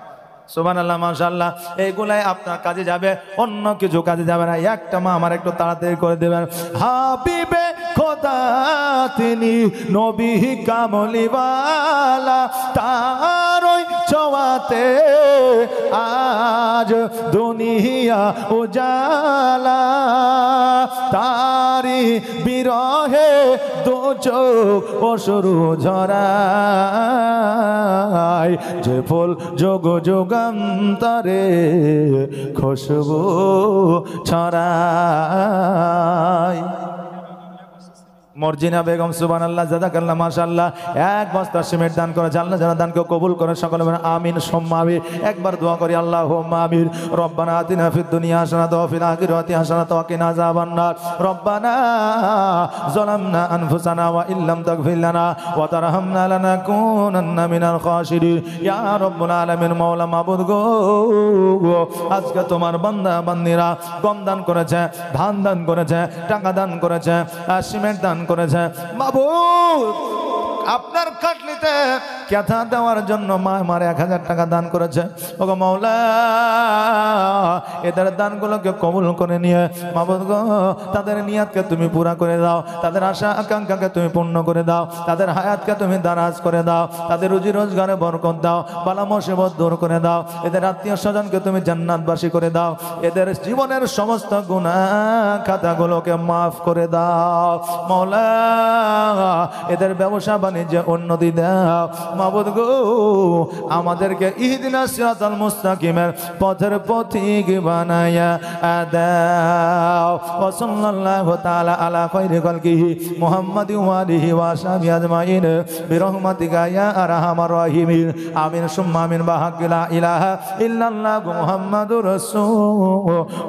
সুবহানাল্লাহ, মাশাআল্লাহ। এইগুলাই আপনার কাজে যাবে, অন্য কিছু কাজে যাবে না। একটা মা আমার একটু তাড়াতাড়ি করে দেবেন। হাবিবে খোদা তিনি নবী কামলিওয়ালা, তার ওই ছোঁয়াতে আজ দুনিয়া উজালা, তারি বিরহে দু চোখ অশ্রু ঝরায়, যে ফুল যোগ যোগান্তরে খুশবু ছড়ায়। মর্জিনা বেগম। সুবহানাল্লাহ, জাযাকাল্লাহ, মাশাআল্লাহ। 1 বস্তা সিমেন্ট দান করে, আল্লাহ যেন দানকে কবুল করে। সকলে বলেন আমিন সুম্মা আমিন। একবার দোয়া করি, আল্লাহুম্মা আমিন। রব্বানা আতিনা ফিদ দুনিয়া হাসানাতাও ওয়া ফিল আখিরাতি হাসানাতাও ওয়া কিনা আযাবান্নার। রব্বানা যালামনা আনফুসানা ওয়া ইল্লাম তাগফির লানা ওয়া তারহামনা লানাকুনান্না মিনাল খাসিরিন। ইয়া রাব্বুল আলামিন, মাওলা মাবুদ গো, আজকে তোমার বান্দা বান্দীরা গম দান করেছে, ধান দান করেছে, টাকা দান করেছে, সিমেন্ট দান করেছে। মাবুদ আপনার খাটলিতে কেথা দেওয়ার জন্য মা আমার 1000 টাকা দান করেছে। ওগো মাওলা, এদের দানগুলোকে কবুল করে নিয়ে মাবুদ গো, তাদের নিয়াতকে তুমি পুরা করে দাও, তাদের আশা আকাঙ্ক্ষাকে তুমি পূর্ণ করে দাও, তাদের হায়াতকে তুমি দারাজ করে দাও, তাদের রুজি রোজগারে বরকত দাও, বালা মুসিবত দূর করে দাও, এদের আত্মীয় স্বজনকে তুমি জান্নাতবাসী করে দাও, এদের জীবনের সমস্ত গুনাহ খাতাগুলোকে মাফ করে দাও মাওলা, এদের ব্যবসা বাণিজ্যে উন্নতি দাও মাবুদ গো। আমাদেরকে ইহদিনাস সিরাতাল মুস্তাকিমের পথের পথিক বানায়া দাও। ওয়া সাল্লাল্লাহু তাআলা আলা খায়রি খালকিহি মুহাম্মাদিন ওয়া আলিহি ওয়া সাহবিহি আজমাইন বিরহমাতিকা ইয়া আরহামার রাহিমিন। আমিন সুম্মা আমিন। বাহাক্কি লা ইলাহা ইল্লাল্লাহু মুহাম্মাদুর রাসূলুল্লাহ।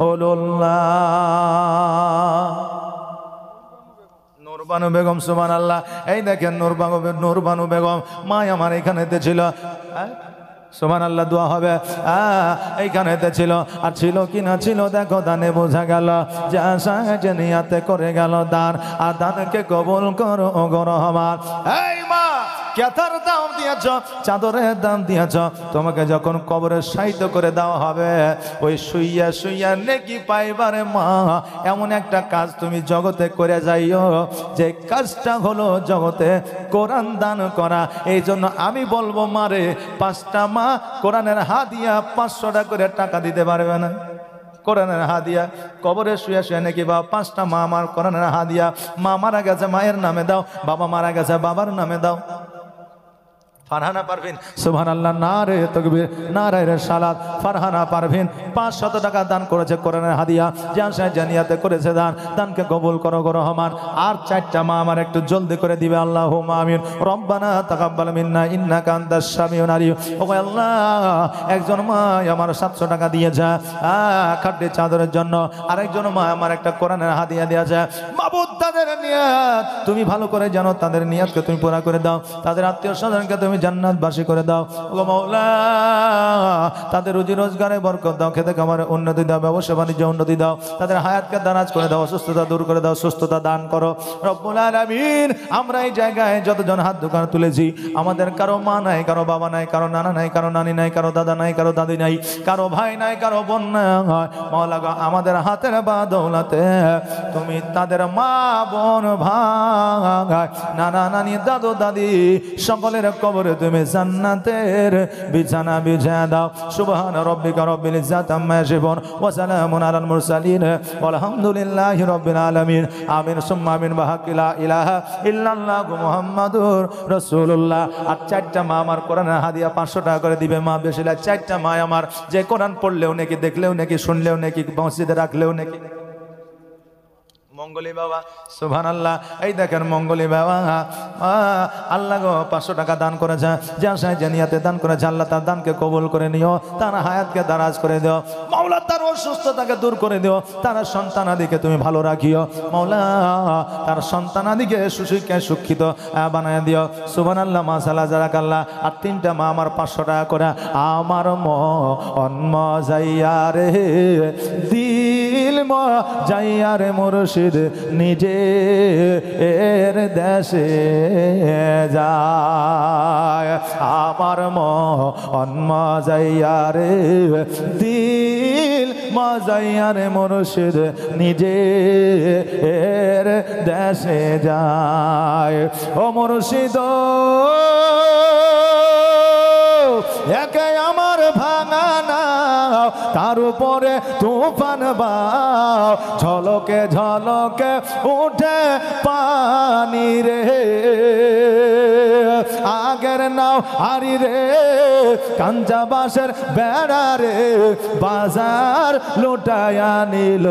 নূরবানু বেগম। সুবহানাল্লাহ। এই দেখেন নূরবানু বেগম মা আমার এখানেতে ছিল। সুবহানাল্লাহ, দোয়া হবে। এইখানেতে ছিল, আর ছিল কি না ছিল দেখো, দানে বোঝা গেল যে আশা যে নিয়াতে করে গেল দান, আর দানকে কবুল করো ওগো রহমান। এই মা, কেতার দাম দিয়েছ, চাদরের দাম দিয়েছ, তোমাকে যখন কবরে সাইত করে দেওয়া হবে, ওই শুইয়া শুইয়া নেকি পাইবারে মা, এমন একটা কাজ তুমি জগতে করে যাইও, যে কাজটা হলো জগতে কোরআন দান করা। এই জন্য আমি বলবো মারে, 5টা মা কোরআনের হাদিয়া 500 টাকা করে টাকা দিতে পারবে না? কোরআনের হাদিয়া। কবরে শুয়ে শুয়ে নাকি বাবা 5টা মা আমার কোরআনের হাদিয়া। মা মারা গেছে মায়ের নামে দাও, বাবা মারা গেছে বাবার নামে দাও। ফারহানা পারভিন সুবহানাল্লাহ, নারে তাকবীর, নারে রিসালাত। ফারহানা পারভিন 500 টাকা দান করেছে কোরআনের হাদিয়া, জানসায় জানিয়াতে করেছে দান। দানকে কবুল করো গো রহমান। আর 4টা মা আমার একটু জলদি করে দিবে, আল্লাহুম্মা আমিন। রব্বানা তাকাব্বাল মিন্না ইন্নাকা আনতাস সামিউল আলিম। ও আল্লাহ, একজন মা আমার 700 টাকা দিয়েছে খাটে চাদরের জন্য, আরেকজন মা আমার একটা কোরআনের হাদিয়া দিয়েছে। মাবুদ, তাদের নিয়ত তুমি ভালো করে জানো, তাদের নিয়তকে তুমি পুরা করে দাও, তাদের আত্মীয় স্বজনকে তুমি জান্নাতবাসী করে দাও ও মাওলা। তাদের রুজি রোজগারে বরকত দাও, খেতে খামারে উন্নতি দাও, ব্যবসা বাণিজ্য উন্নতি দাও, তাদের হায়াতকে দারাজ করে দাও, অসুস্থতা দূর করে দাও, সুস্থতা দান করো রব্বুল আলামিন। আমরা এই জায়গায় যতজন হাত দোকান তুলেছি, আমাদের কারো মা নাই, কারো বাবা নাই, কারো নানা নাই, কারো নানি নাই, কারো দাদা নাই, কারো দাদি নাই, কারো ভাই নাই, কারো বোন নাই। মাওলা গো, আমাদের হাতের বাদৌলতে তুমি তাদের মা বোন ভাই নানা নানি দাদু দাদি সকলের কবরে তুমি জান্নাতের বিছানা বিছিয়ে দাও। সুবহান রাব্বিকা রব্বিল ইজ্জাতি আম্মা ইয়াসিফুন ওয়া সালামুন আলাল মুরসালিন ওয়ালহামদুলিল্লাহি রাব্বিল আলামিন। আমিন সুম্মা আমিন। বাহাক্কি লা ইলাহা ইল্লাল্লাহু মুহাম্মাদুর রাসূলুল্লাহ। আর 4টা মা আমার কোরআনের হাদিয়া 500 টাকা করে দিবে। মা বেশি না, 4টা মা আমার যে কোরআন পড়লেও নাকি, দেখলেও নাকি, শুনলেও নাকি, মসজিদে রাখলেও নাকি। মঙ্গলি বাবা সুবহানাল্লাহ, এই দেখেন মঙ্গলি বাবা আল্লাহ গো 500 টাকা দান করেছে, জানসায় জানিয়াতে দান করেছে। আল্লাহ তার দানকে কবুল করে নিও, তার হায়াতকে দারাজ করে দিও মাওলা, তার অসুস্থতাকে দূর করে দিও, তার সন্তানাদিকে তুমি ভালো রাখিও মাওলা, তার সন্তানাদিকে সুশিক্ষায় শিক্ষিত বানায় দিও। সুবহানাল্লাহ, মাশাআল্লাহ, জাযাকাল্লাহ। আর 3টা মা আমার 500 টাকা করে। আমার মন মজাইয়া রে দিল মজাইয়া রে মুর্শিদ নিজে এর দেশে যায়। আমার মন মজাইয়া রে দিল মজাইয়া রে মুর্শিদ নিজে এর দেশে যায়। ও মুর্শিদ একে আমার ভাঙা নাও, তার উপরে তুফান বাও, ঝলকে ঝলকে উঠে পানি রে। আগের নাও হারি রে কাঞ্চা বাঁশের বেড়া রে, বাজার লুটায়া নিল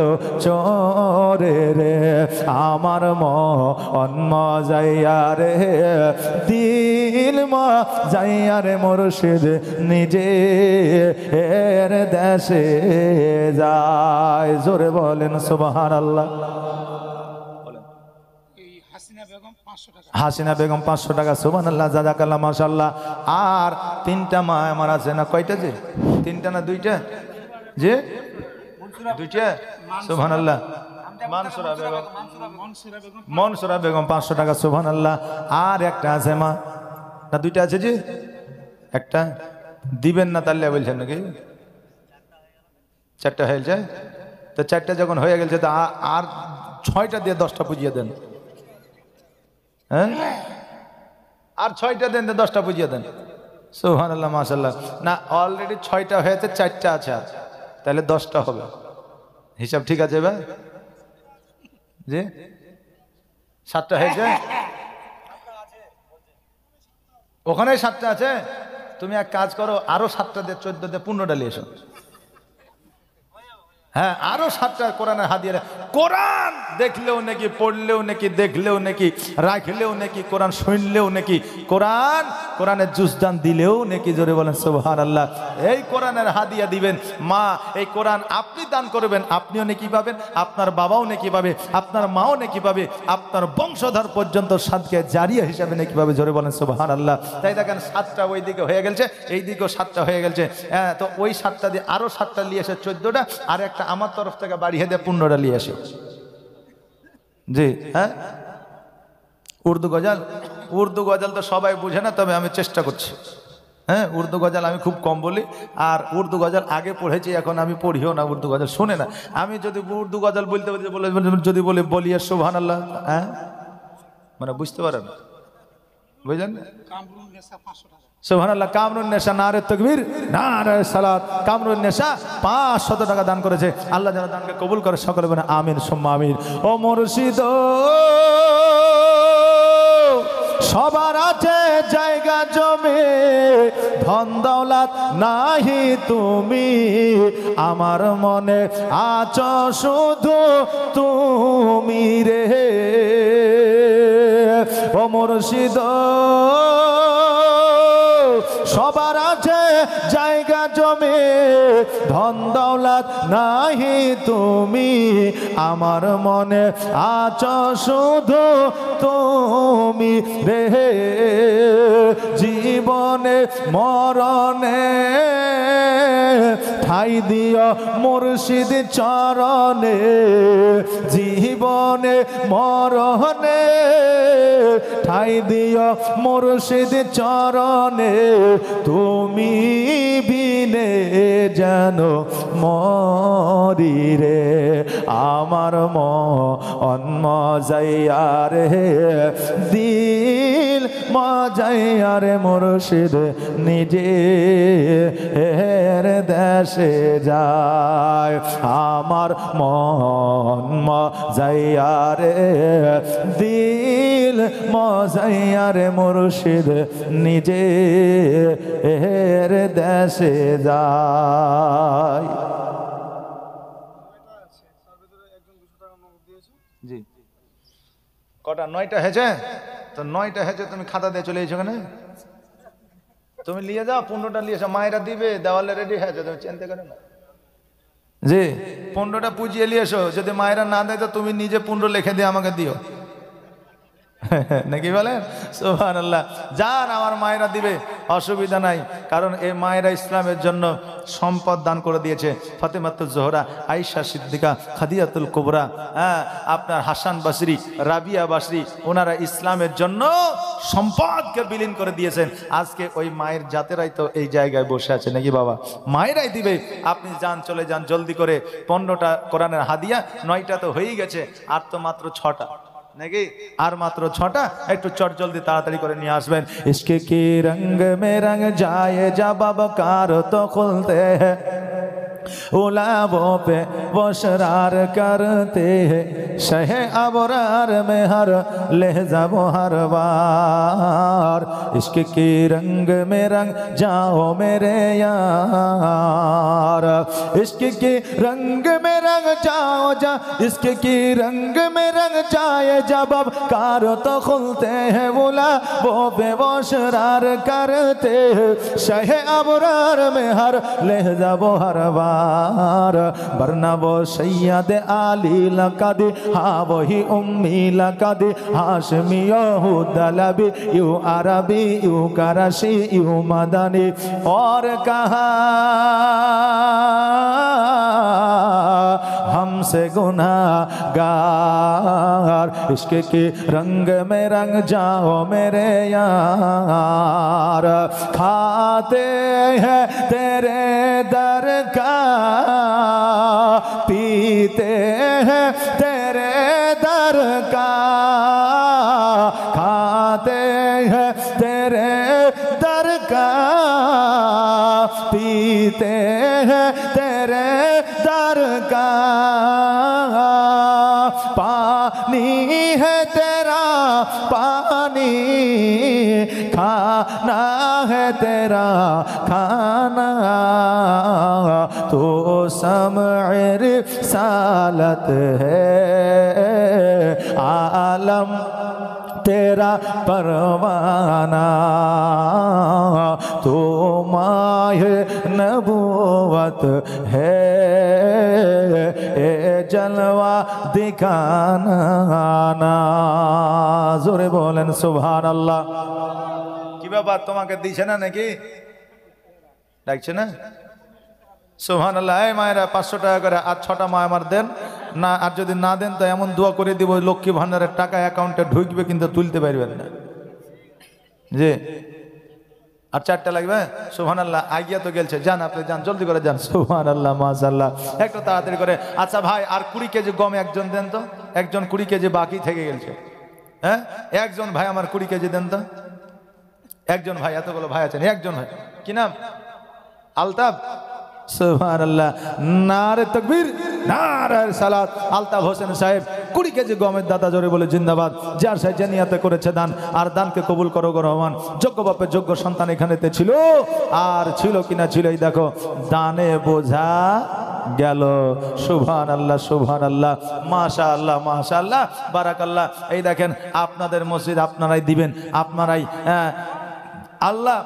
চোরে রে। আমার মন মজাইয়া রে দিল মজাইয়া রে মুর্শিদ নিজে এর দেশে যায়। জোরে বলেন সুবহানাল্লাহ। হাসিনা বেগম 500 টাকা। সুবহানাল্লাহ, জাযাকাল্লাহ, মাশাআল্লাহ। আর 3টা মা আমার আছে না, কয়টা যে? 3টা না 2টা? যে 2টা। সুবহানাল্লাহ। মনসুরা বেগম 500 টাকা। সুবহানাল্লাহ। আর একটা আছে মা না, 2টা আছে যে? একটা দিবেন না তাহলে বলছেন নাকি? 4টা হয়ে যায় তো, 4টা যখন হয়ে গেছে তো আর 6টা দিয়ে 10টা পুজিয়ে দেন। হ্যাঁ, আর 6টা দেন, 10টা পুজিয়ে দেন। সুবহানাল্লাহ, মাশাআল্লাহ। না, অলরেডি 6টা হয়েছে, 4টা আছে, তাহলে 10টা হবে। হিসাব ঠিক আছে ভাই? জি, 7টা হয়েছে ওখানে, 7টা আছে। তুমি এক কাজ করো, আরো 7টা দিয়ে 14 দিয়ে 15টা নিয়ে এসো। হ্যাঁ, আরো 7টা কোরআনের হাদিয়া। কোরআন দেখলেও নাকি, পড়লেও নাকি, দেখলেও নাকি, রাখলেও নাকি, কোরআন শুনলেও নাকি, কোরআনের জুসদান দিলেও নাকি। জোরে বলেন সুবহানাল্লাহ। এই কোরআনের হাদিয়া দিবেন মা, এই কোরআন আপনি দান করবেন, আপনিও নাকি পাবেন, আপনার বাবাও নাকি পাবে, আপনার মাও নাকি পাবে, আপনার বংশধর পর্যন্ত সাদকে জারিয়া হিসাবে নাকি পাবে। জোরে বলেন সুবহানাল্লাহ। তাই দেখেন 7টা ওই দিকে হয়ে গেছে, এই দিকেও 7টা হয়ে গেছে। হ্যাঁ, তো ওই 7টা দিয়ে আরো 7টা নিয়ে এসে 14টা, আর একটা আমার তরফ থেকে বাড়িয়ে দিয়ে 15টা নিয়ে আসে। জি হ্যাঁ, উর্দু গজাল তো সবাই বুঝে না, তবে আমি চেষ্টা করছি। হ্যাঁ, উর্দু গজাল আমি খুব কম বলি, আর উর্দু গজাল আগে পড়েছি, এখন আমি পড়িও না, উর্দু গজাল শুনে না। আমি যদি উর্দু গজাল বলতে যদি বলি সুবহানাল্লাহ, হ্যাঁ, মানে বুঝতে পারেন বুঝলেন? সুবহানাল্লাহ। কামরুন নেশা, নারে তাকবীর, নারে সালাত। কামরুন নেশা 500 টাকা দান করেছে। আল্লাহ যেন দানকে কবুল করে, সকলে বলেন আমিন সুম্মা আমিন। ও মুর্শিদ, সবার আছে জায়গা জমে, ধন দৌলত নাহি তুমি, আমার মনে আছো শুধু তুমি রে। ও মুর্শিদ, সবার আছে জায়গা জমে, ধন দৌলত নাহি তুমি, আমার মনে আছো শুধু তুমি রে। জীবনে মরণে ঠাই দিও মুর্শিদ চরণে, জীবনে মরণে ঠাই দিও মুর্শিদ চরণে, তুমি বিনে যেন মরি রে। আমার মন মজাইয়া রে, দিল মজাইয়া রে, মুর্শিদ নিজের দেশে যায়। আমার মন মজাইয়া রে, দিল মজাইয়া রে, মুর্শিদ নিজের দেশে যায়। জি, কটা? 9টা হয়েছে তো, 9টা হয়েছে। তুমি খাতা দিয়ে চলে এসো, ওখানে তুমি নিয়ে যাও, 15টা নিয়ে এসো, মায়েরা দিবে, দেওয়ালে রেডি হয়েছে, তুমি চিন্তা করো না। জি, 15টা পুজিয়ে নিয়ে এসো। যদি মায়েরা না দেয় তো তুমি নিজে 15 লিখে দিয়ে আমাকে দিও, নাকি বলেন? সুবহানাল্লাহ। যান, আমার মায়েরা দিবে, অসুবিধা নাই। কারণ এই মায়েরা ইসলামের জন্য সম্পদ দান করে দিয়েছে। ফাতেমাতুজ জোহরা, আয়েশা সিদ্দিকা, খাদিজাতুল কুবরা, আপনার হাসান বাসরি, রাবিয়া বাসরি, ওনারা ইসলামের জন্য সম্পদকে বিলীন করে দিয়েছেন। আজকে ওই মায়ের জাতেরাই তো এই জায়গায় বসে আছে, নাকি বাবা? মায়েরাই দিবে। আপনি যান, চলে যান জলদি করে। 15টা কোরআনের হাদিয়া, 9টা তো হয়েই গেছে, আর তো মাত্র 6টা, নাকি? আর মাত্র 6টা। একটু চট জলদি তাড়াতাড়ি করে নিয়ে আসবেন। ইসকে কি রंग में रंग जाए जब कार तो खुलते हैं, उलाबों पे वो शरार करते हैं, शहे अबरार में हर लहजा वो हर बार। इश्क की रंग में रंग जाओ मेरे यार, इश्क की रंग में रंग जाओ जा, इश्क की रंग में रंग जाए जब अब कार तो खुलते हैं, उलाबों पे वो शरार करते हैं, शहे अबरार में हर लहजा वो हर बार। वरना वो सैयद आली लकदी, हाँ वही उम्मी लकदी, हाशमी यहूदलबी, यू अरबी, यू करशी, यू मदनी। और कहा हमसे गुनाहगार, इश्क के रंग में रंग जाओ मेरे यार। खाते हैं तेरे दर का, पीते हैं तेरे दर का, खाते हैं तेरे दर का, पीते हैं तेरे दर का। पानी है तेरा पानी, खाना है तेरा खाना, तो समए रिसालत है, आलम तेरा परवाना, तो माहे नबूवत है, ए जलवा दिखाना ना। जोरे बोलें सुभान अल्लाह। কি ব্যাপার, তোমাকে দিছে না নাকি? ডাকছে না? সুবহানাল্লাহ। এই মায়েরা 500 টাকা করে আর 6টা মা আমার দেন না, আর যদি না দেন তো এমন দোয়া করে দিব লক্ষ্মী ভান্ডারের টাকা অ্যাকাউন্টে ঢুকবে কিন্তু তুলতে পারবেন না। জি, আর 4টা লাগবে। সুবহানাল্লাহ। আগিয়া তো গেলছে, যান আপনি যান, জলদি করে যান। সুবহানাল্লাহ, মাশাআল্লাহ। একটু তাড়াতাড়ি করে। আচ্ছা ভাই, আর 20 কেজি গম একজন দেন তো, একজন 20 কেজি বাকি থেকে গেছে। হ্যাঁ, একজন ভাই আমার 20 কেজি দেন তো। একজন ভাই, এতগুলো ভাই আছেন, একজন ভাই, কি নাম? আলতাফ। সুবহানাল্লাহ, নারে তাকবীর, নারে সালাত। আলতাফ হোসেন সাহেব 20 কেজি গমের দাতা, জোরে বলে জিন্দাবাদ। যার সাহেব জানিয়াতে করেছে দান, আর দানকে কবুল করো গো রহমান। যোগ্য বাপের যোগ্য সন্তান এখানেতে ছিল, আর ছিল কিনা ছিল, এই দেখো দানে বোঝা গেল। সুবহানাল্লাহ, সুবহানাল্লাহ, মাশাআল্লাহ, মাশাআল্লাহ, বারাকাল্লাহ। এই দেখেন আপনাদের মসজিদ আপনারাই দিবেন, আপনারাই আল্লাহ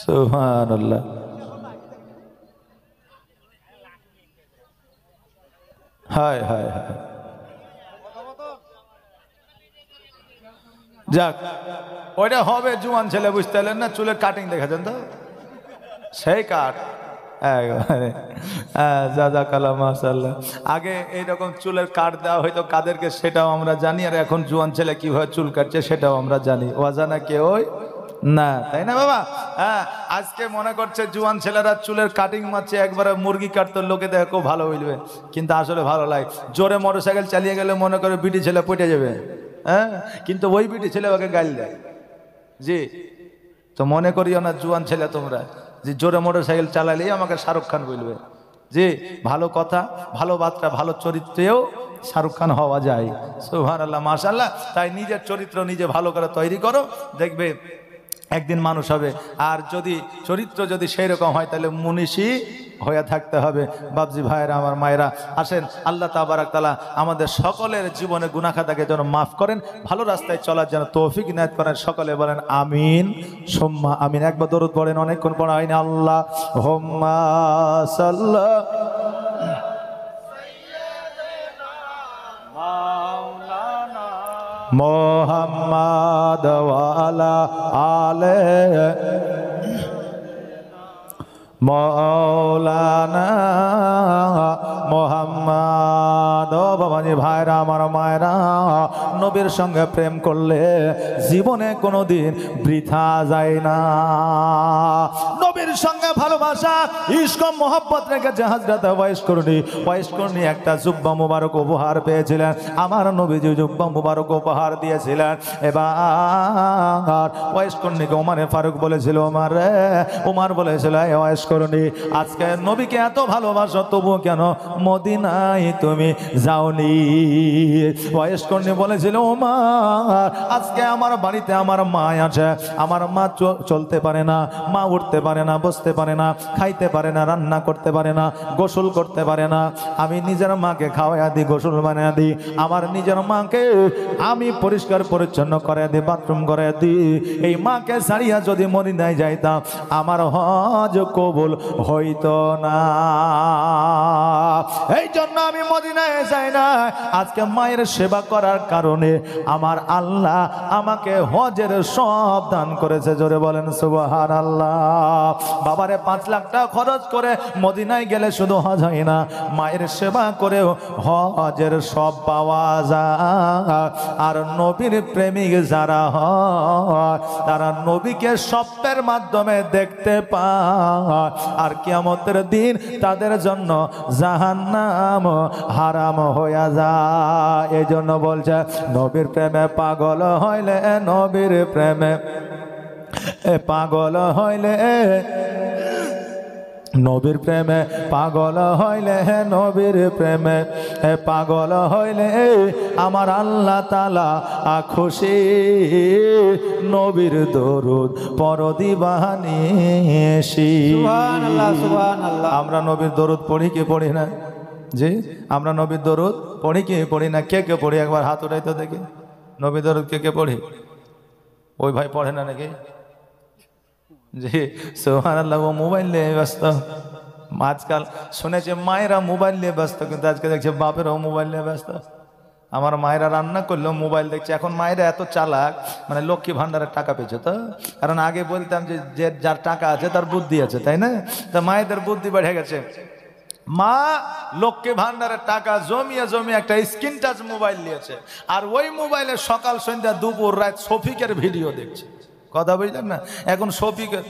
সুবহানাল্লাহ। হায় হায় হায়, যাক ওইটা হবে জুয়ান ছেলে, বুঝতে পারলেন না? চুলের কাটিং দেখেছেন তো, সেই কাট একবারে। জাযাকাল্লাহ, মাশাআল্লাহ। আগে এইরকম চুলের কাট দেওয়া হয়তো কাদেরকে সেটাও আমরা জানি, আর এখন জুয়ান ছেলে কিভাবে চুল কাটছে সেটাও আমরা জানি। অজানা কেউ না, তাই না বাবা? হ্যাঁ, আজকে মনে করছে জুয়ান ছেলেরা চুলের কাটিং মারছে, একবারে মুরগি কাটতো, লোকে দেখো ভালো হইলবে, কিন্তু আসলে ভালো লাগে। জোরে মোটরসাইকেল চালিয়ে গেলে মনে করে বিটি ছেলে পটে যাবে, হ্যাঁ, কিন্তু ওই বিটি ছেলে ওকে গাল দেয়। জি, তো মনে করিও না জুয়ান ছেলে তোমরা যে জোরে মোটরসাইকেল চালালেই আমাকে শাহরুখ খান বলবে। জি, ভালো কথা, ভালো বার্তা, ভালো চরিত্রেও শাহরুখ খান হওয়া যায়। সুবহানাল্লাহ, মাশাআল্লাহ। তাই নিজের চরিত্র নিজে ভালো করে তৈরি করো, দেখবে একদিন মানুষ হবে। আর যদি চরিত্র যদি সেই রকম হয় তাহলে মুনিশি হয়ে থাকতে হবে। বাবজি ভাইরা, আমার মায়েরা, আসেন আল্লাহ তাবারাক তাআলা আমাদের সকলের জীবনে গুনাহ খাতাকে যেন মাফ করেন, ভালো রাস্তায় চলার যেন তৌফিক ইনায়াত করেন। সকলে বলেন আমিন সুম্মা আমিন। একবার দরুদ পড়েন, অনেকক্ষণ পড়া হয়নি। আল্লাহুম্মা সাল্লি মুহাম্মাদ ওয়া আলা আলে মৌলানা মুহাম্মদ। ও বাবাজি ভাইরা, আমার মায়েরা, নবীর সঙ্গে প্রেম করলে জীবনে কোনোদিন বৃথা যায় না। নবীর সঙ্গে ভালোবাসা, ইশক, মোহব্বত রেখেছে হযরত ওয়াইস করনি একটা জুব্বা মুবারক উপহার পেয়েছিলেন। আমার নবীজি জুব্বা মুবারক উপহার দিয়েছিলেন। এবার ওয়াইস করনিকে ওমরে ফারুক বলেছিল, ওমর বলেছিল, ওয়াইস করনি, আজকে নবীকে এত ভালোবাসো, তবু কেন মদিনায় তুমি যাওনি? ওয়াইস করনি বলেছিল, ওমর, আজকে আমার বাড়িতে আমার মা আছে, আমার মা চলতে পারে না, মা উঠতে পারে না, বসতে পারে না, খাইতে পারে না, রান্না করতে পারে না, গোসল করতে পারে না। আমি নিজের মাকে খাওয়াইয়া দিই, গোসল বানিয়ে দিই, আমার নিজের মাকে আমি পরিষ্কার পরিচ্ছন্ন করে দিই, বাথরুম করে দিই। এই মাকে ছাড়িয়া যদি মদিনায় যাইতাম, আমার হজ কবুল হইতো না। এই জন্য আমি মদিনায় যাই না। আজকে মায়ের সেবা করার কারণে আমার আল্লাহ আমাকে হজের সব দান করেছে। জোরে বলেন সুবহানাল্লাহ। বাবারে 5 লাখ টাকা খরচ করে মদিনায় গেলে শুধু হজ হয় না, মায়ের সেবা করেও হজের সব পাওয়া যায়। আর নবীর প্রেমিক যারা হয় তারা নবীকে স্বপ্নের মাধ্যমে দেখতে পায়, আর কিয়ামতের দিন তাদের জন্য জাহান্নাম হারাম হয়ে যায়। এই জন্য বলছে, নবীর প্রেমে পাগল হইলে, নবীর প্রেমে পাগল হইলে, নবীর প্রেমে পাগল হইলে, নবীর প্রেমে পাগল হইলে আমার আল্লাহ তাআলা খুশি। নবীর দরুদ পড় দিবানিশি। সুবহানাল্লাহ, সুবহানাল্লাহ। আমরা নবীর দরুদ পড়ি কি পড়ি না? জি, আমরা নবীর দরুদ পড়ি কি পড়ি না? কে কে পড়ি একবার হাত উঠাই তো দেখি। নবীর দরুদ কে কে পড়ি? ওই ভাই পড়ে না নাকি? জি, সুবহানাল্লাহ। ও মোবাইল নিয়ে ব্যস্ত। আজকাল শুনেছে মায়েরা মোবাইল নিয়ে ব্যস্ত, কিন্তু আজকে দেখছে বাপেরাও মোবাইল নিয়ে ব্যস্ত। আমার মায়েরা রান্না করলেও মোবাইল দেখছে। এখন মায়েরা এত চালাক, মানে লক্ষ্মী ভান্ডারের টাকা পেয়েছে তো। কারণ আগে বলতাম যে যার টাকা আছে তার বুদ্ধি আছে, তাই না? তা মায়েদের বুদ্ধি বেড়ে গেছে। মা লক্ষ্মী ভান্ডারের টাকা জমিয়ে জমিয়ে একটা স্ক্রিন টাচ মোবাইল নিয়েছে, আর ওই মোবাইলে সকাল সন্ধ্যা দুপুর রাত শফিকের ভিডিও দেখছে। কথা বুঝলেন না? এখন শফিকের